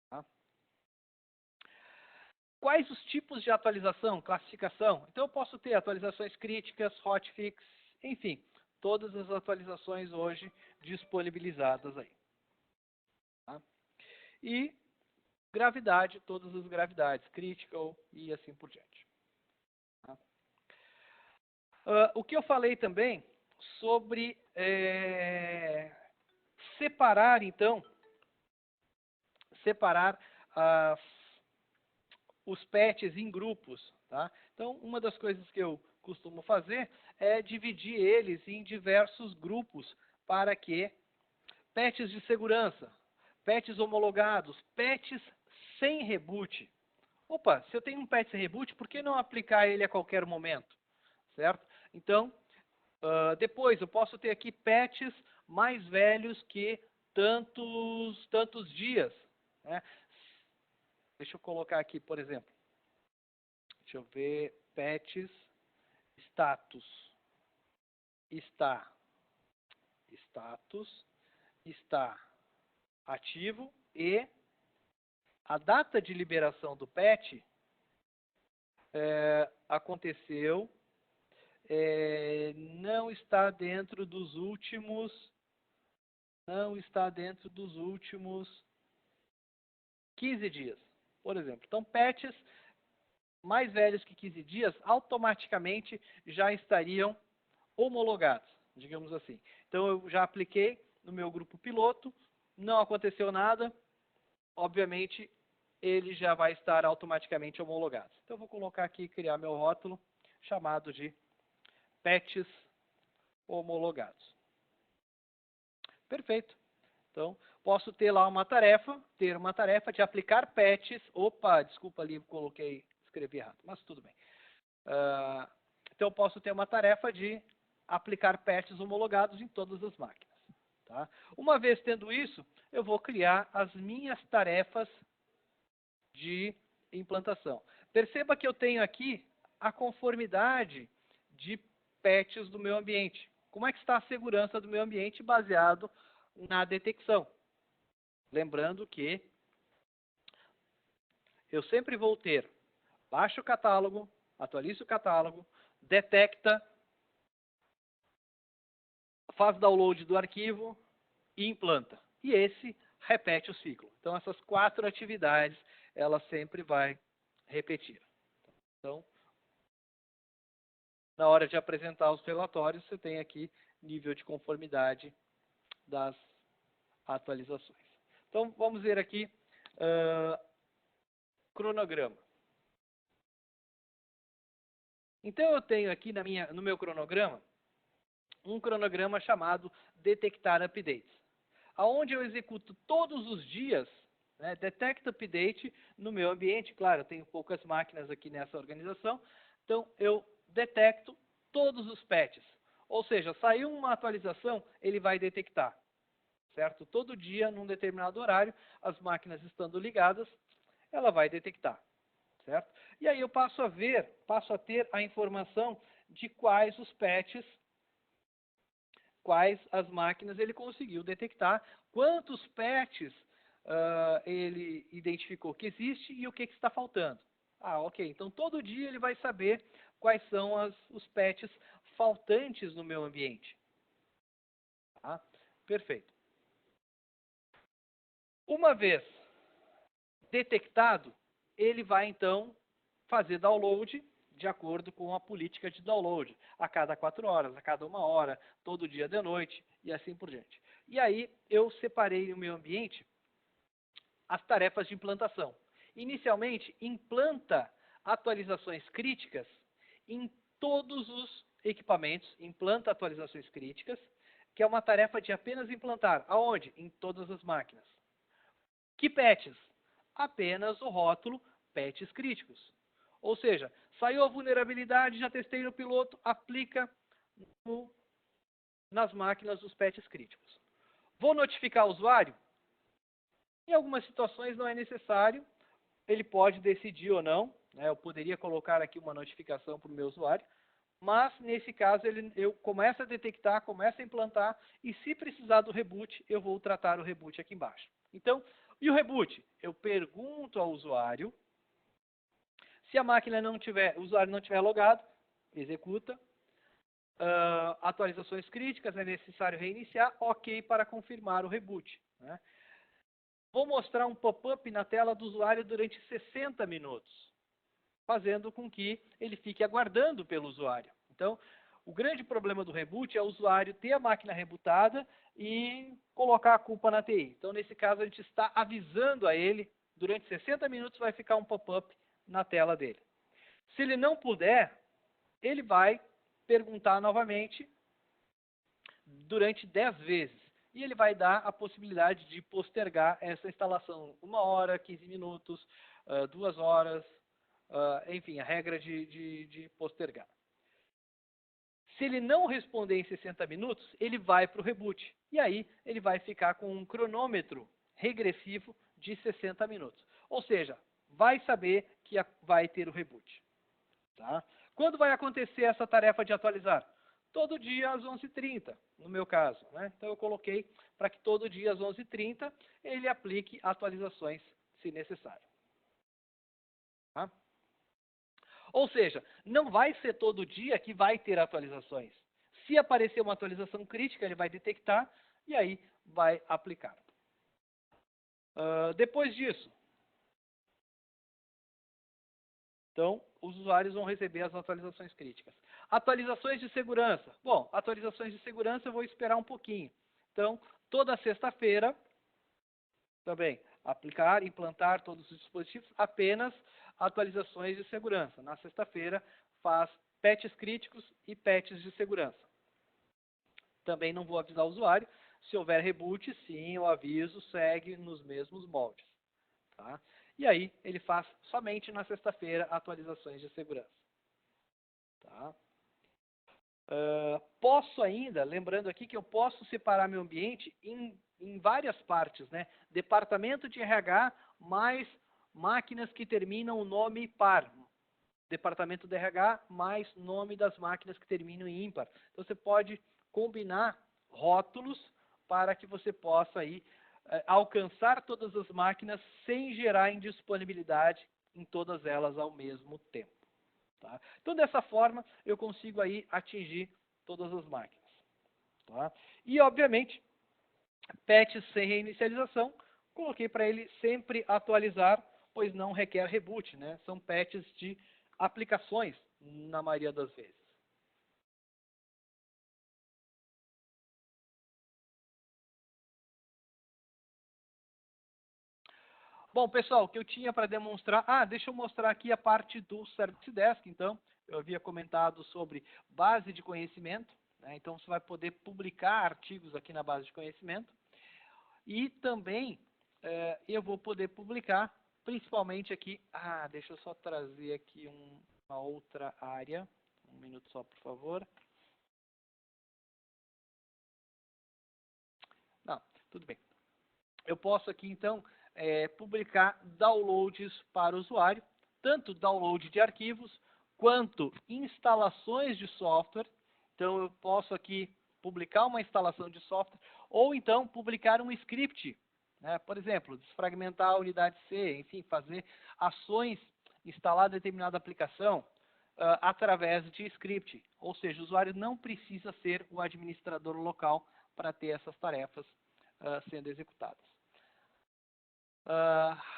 Tá? Quais os tipos de atualização, classificação? Então eu posso ter atualizações críticas, hotfix, enfim, todas as atualizações hoje disponibilizadas aí. Tá? E gravidade, todas as gravidades, critical e assim por diante. Tá? O que eu falei também sobre separar, então, os patches em grupos. Tá? Então, uma das coisas que eu costumo fazer é dividir eles em diversos grupos para que patches de segurança, patches homologados, patches sem reboot. Opa, se eu tenho um patch sem reboot, por que não aplicar ele a qualquer momento? Certo? Então, depois eu posso ter aqui patches mais velhos que tantos dias. Né? Deixa eu colocar aqui, por exemplo. Deixa eu ver. Patches, status. Status está ativo e a data de liberação do patch aconteceu, não está dentro dos últimos 15 dias, por exemplo. Então, patches mais velhos que 15 dias automaticamente já estariam homologados, digamos assim. Então, eu já apliquei no meu grupo piloto, não aconteceu nada, obviamente, ele já vai estar automaticamente homologado. Então, eu vou colocar aqui, criar meu rótulo, chamado de patches homologados. Perfeito. Então, posso ter lá uma tarefa de aplicar patches. Opa, desculpa ali, escrevi errado, mas tudo bem. Então, eu posso ter uma tarefa de aplicar patches homologados em todas as máquinas. Tá? Uma vez tendo isso, eu vou criar as minhas tarefas de implantação. Perceba que eu tenho aqui a conformidade de patches do meu ambiente. Como é que está a segurança do meu ambiente baseado na detecção? Lembrando que eu sempre vou ter baixa o catálogo, atualiza o catálogo, detecta, faz download do arquivo e implanta. E esse repete o ciclo. Então, essas 4 atividades, ela sempre vai repetir. Então, na hora de apresentar os relatórios, você tem aqui nível de conformidade das atualizações. Então, vamos ver aqui cronograma. Então, eu tenho aqui no meu cronograma, um cronograma chamado detectar updates, aonde eu executo todos os dias, né, detect update no meu ambiente. Claro, eu tenho poucas máquinas aqui nessa organização, então eu detecto todos os patches. Ou seja, saiu uma atualização, ele vai detectar. Certo? Todo dia, num determinado horário, as máquinas estando ligadas, ela vai detectar. Certo? E aí eu passo a ter a informação de quais os patches, quais as máquinas ele conseguiu detectar, quantos patches ele identificou que existe e o que está faltando. Ok. Então, todo dia ele vai saber quais são os patches faltantes no meu ambiente. Tá? Perfeito. Uma vez detectado, ele vai então fazer download de acordo com a política de download, a cada 4 horas, a cada 1 hora, todo dia de noite e assim por diante. E aí eu separei no meu ambiente as tarefas de implantação. Inicialmente, implanta atualizações críticas em todos os equipamentos, implanta atualizações críticas, que é uma tarefa de apenas implantar. Aonde? Em todas as máquinas. Que patches? Apenas o rótulo patches críticos. Ou seja, saiu a vulnerabilidade, já testei no piloto, aplica nas máquinas os patches críticos. Vou notificar o usuário? Em algumas situações não é necessário, ele pode decidir ou não, né? Eu poderia colocar aqui uma notificação para o meu usuário, mas nesse caso eu começo a detectar, começo a implantar, e se precisar do reboot, eu vou tratar o reboot aqui embaixo. Então, e o reboot? Eu pergunto ao usuário, se a máquina não tiver, o usuário não tiver logado, executa. Atualizações críticas, é necessário reiniciar, ok para confirmar o reboot, né? Vou mostrar um pop-up na tela do usuário durante 60 minutos, fazendo com que ele fique aguardando pelo usuário. Então, o grande problema do reboot é o usuário ter a máquina rebootada e colocar a culpa na TI. Então, nesse caso, a gente está avisando a ele, durante 60 minutos vai ficar um pop-up na tela dele. Se ele não puder, ele vai perguntar novamente durante 10 vezes. E ele vai dar a possibilidade de postergar essa instalação 1 hora, 15 minutos, 2 horas, enfim, a regra de postergar. Se ele não responder em 60 minutos, ele vai para o reboot. E aí ele vai ficar com um cronômetro regressivo de 60 minutos. Ou seja, vai saber que vai ter o reboot. Tá? Quando vai acontecer essa tarefa de atualizar? Todo dia às 11h30, no meu caso, né? Então eu coloquei para que todo dia às 11h30 ele aplique atualizações, se necessário. Tá? Ou seja, não vai ser todo dia que vai ter atualizações. Se aparecer uma atualização crítica, ele vai detectar e aí vai aplicar. Depois disso, então, os usuários vão receber as atualizações críticas. Atualizações de segurança. Bom, atualizações de segurança eu vou esperar um pouquinho. Então, toda sexta-feira, também, aplicar, implantar todos os dispositivos, apenas atualizações de segurança. Na sexta-feira, faz patches críticos e patches de segurança. Também não vou avisar o usuário. Se houver reboot, sim, o aviso segue nos mesmos moldes. Tá? E aí, ele faz somente na sexta-feira atualizações de segurança. Tá? Posso ainda, lembrando aqui que eu posso separar meu ambiente em várias partes, né? Departamento de RH mais máquinas que terminam o nome par. Departamento de RH mais nome das máquinas que terminam em ímpar. Então, você pode combinar rótulos para que você possa aí alcançar todas as máquinas sem gerar indisponibilidade em todas elas ao mesmo tempo. Tá? Então, dessa forma, eu consigo aí atingir todas as máquinas. Tá? E, obviamente, patches sem reinicialização, coloquei para ele sempre atualizar, pois não requer reboot, né? São patches de aplicações, na maioria das vezes. Bom, pessoal, o que eu tinha para demonstrar... deixa eu mostrar aqui a parte do Service Desk, então. Eu havia comentado sobre base de conhecimento, né? Então, você vai poder publicar artigos aqui na base de conhecimento. E também eu vou poder publicar, principalmente aqui... deixa eu só trazer aqui uma outra área. Um minuto só, por favor. Não, tudo bem. Eu posso aqui, então, publicar downloads para o usuário, tanto download de arquivos, quanto instalações de software. Então, eu posso aqui publicar uma instalação de software, ou então publicar um script, né? Por exemplo, desfragmentar a unidade C, enfim, fazer ações, instalar determinada aplicação através de script. Ou seja, o usuário não precisa ser o administrador local para ter essas tarefas sendo executadas.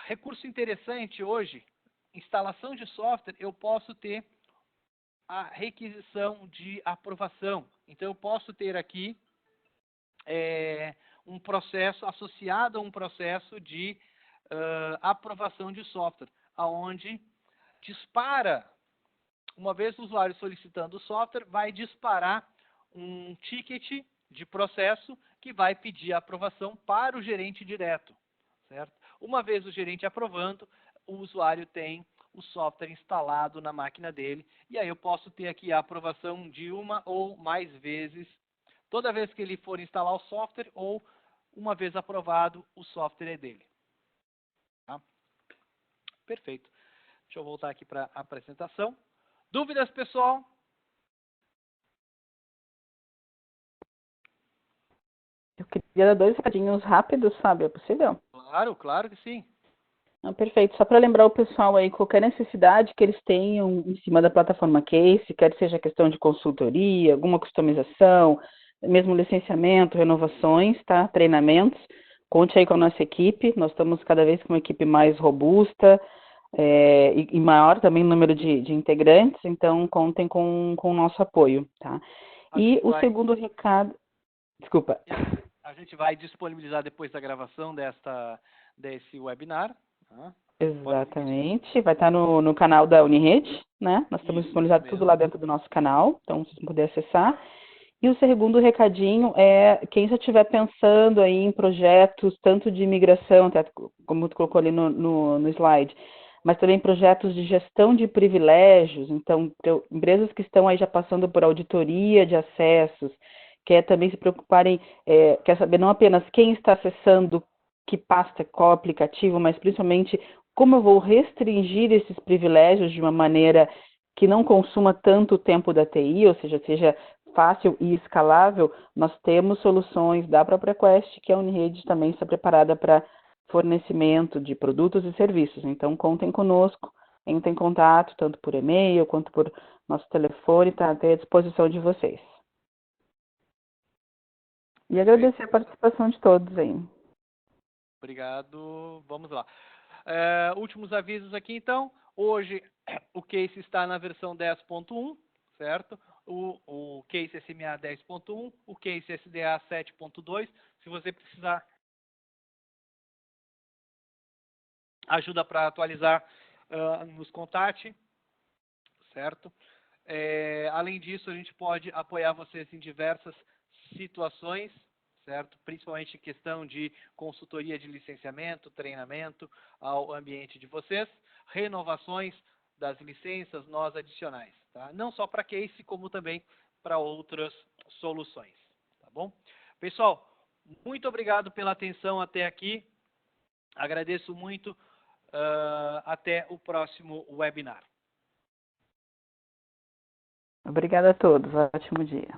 Recurso interessante hoje, instalação de software, eu posso ter a requisição de aprovação. Então, eu posso ter aqui um processo associado a um processo de aprovação de software, aonde dispara, uma vez o usuário solicitando o software, vai disparar um ticket de processo que vai pedir a aprovação para o gerente direto, certo? Uma vez o gerente aprovando, o usuário tem o software instalado na máquina dele, e aí eu posso ter aqui a aprovação de uma ou mais vezes, toda vez que ele for instalar o software, ou uma vez aprovado, o software é dele. Tá? Perfeito. Deixa eu voltar aqui para a apresentação. Dúvidas, pessoal? Eu queria dar 2 recadinhos rápidos, sabe? É possível? Claro, claro que sim. Não, perfeito. Só para lembrar o pessoal aí, qualquer necessidade que eles tenham em cima da plataforma Case, quer seja questão de consultoria, alguma customização, mesmo licenciamento, renovações, tá? Treinamentos, conte aí com a nossa equipe. Nós estamos cada vez com uma equipe mais robusta e maior também o número de integrantes, então contem com o nosso apoio, tá? E o segundo recado... Desculpa. A gente vai disponibilizar depois da gravação desse webinar. Tá? Exatamente, vai estar no canal da Unirede, né? Nós estamos disponibilizando tudo lá dentro do nosso canal, então vocês vão poder acessar. E o segundo recadinho é, quem já estiver pensando aí em projetos, tanto de imigração, como tu colocou ali no slide, mas também projetos de gestão de privilégios, então, empresas que estão aí já passando por auditoria de acessos, quer também se preocuparem, quer saber não apenas quem está acessando que pasta, qual aplicativo, mas principalmente como eu vou restringir esses privilégios de uma maneira que não consuma tanto o tempo da TI, ou seja fácil e escalável, nós temos soluções da própria Quest, que a Unirede também está preparada para fornecimento de produtos e serviços. Então, contem conosco, entrem em contato, tanto por e-mail quanto por nosso telefone, está até à disposição de vocês. E agradecer a participação de todos aí. Obrigado. Vamos lá. Últimos avisos aqui, então. Hoje, o Case está na versão 10.1, certo? O Case SMA 10.1, o Case SDA 7.2. Se você precisar ajuda para atualizar, nos contate, certo? Além disso, a gente pode apoiar vocês em diversas situações, certo? Principalmente em questão de consultoria de licenciamento, treinamento ao ambiente de vocês, renovações das licenças, nós adicionais, tá? Não só para Case, como também para outras soluções, tá bom? Pessoal, muito obrigado pela atenção até aqui. Agradeço muito. Até o próximo webinar. Obrigada a todos. Ótimo dia.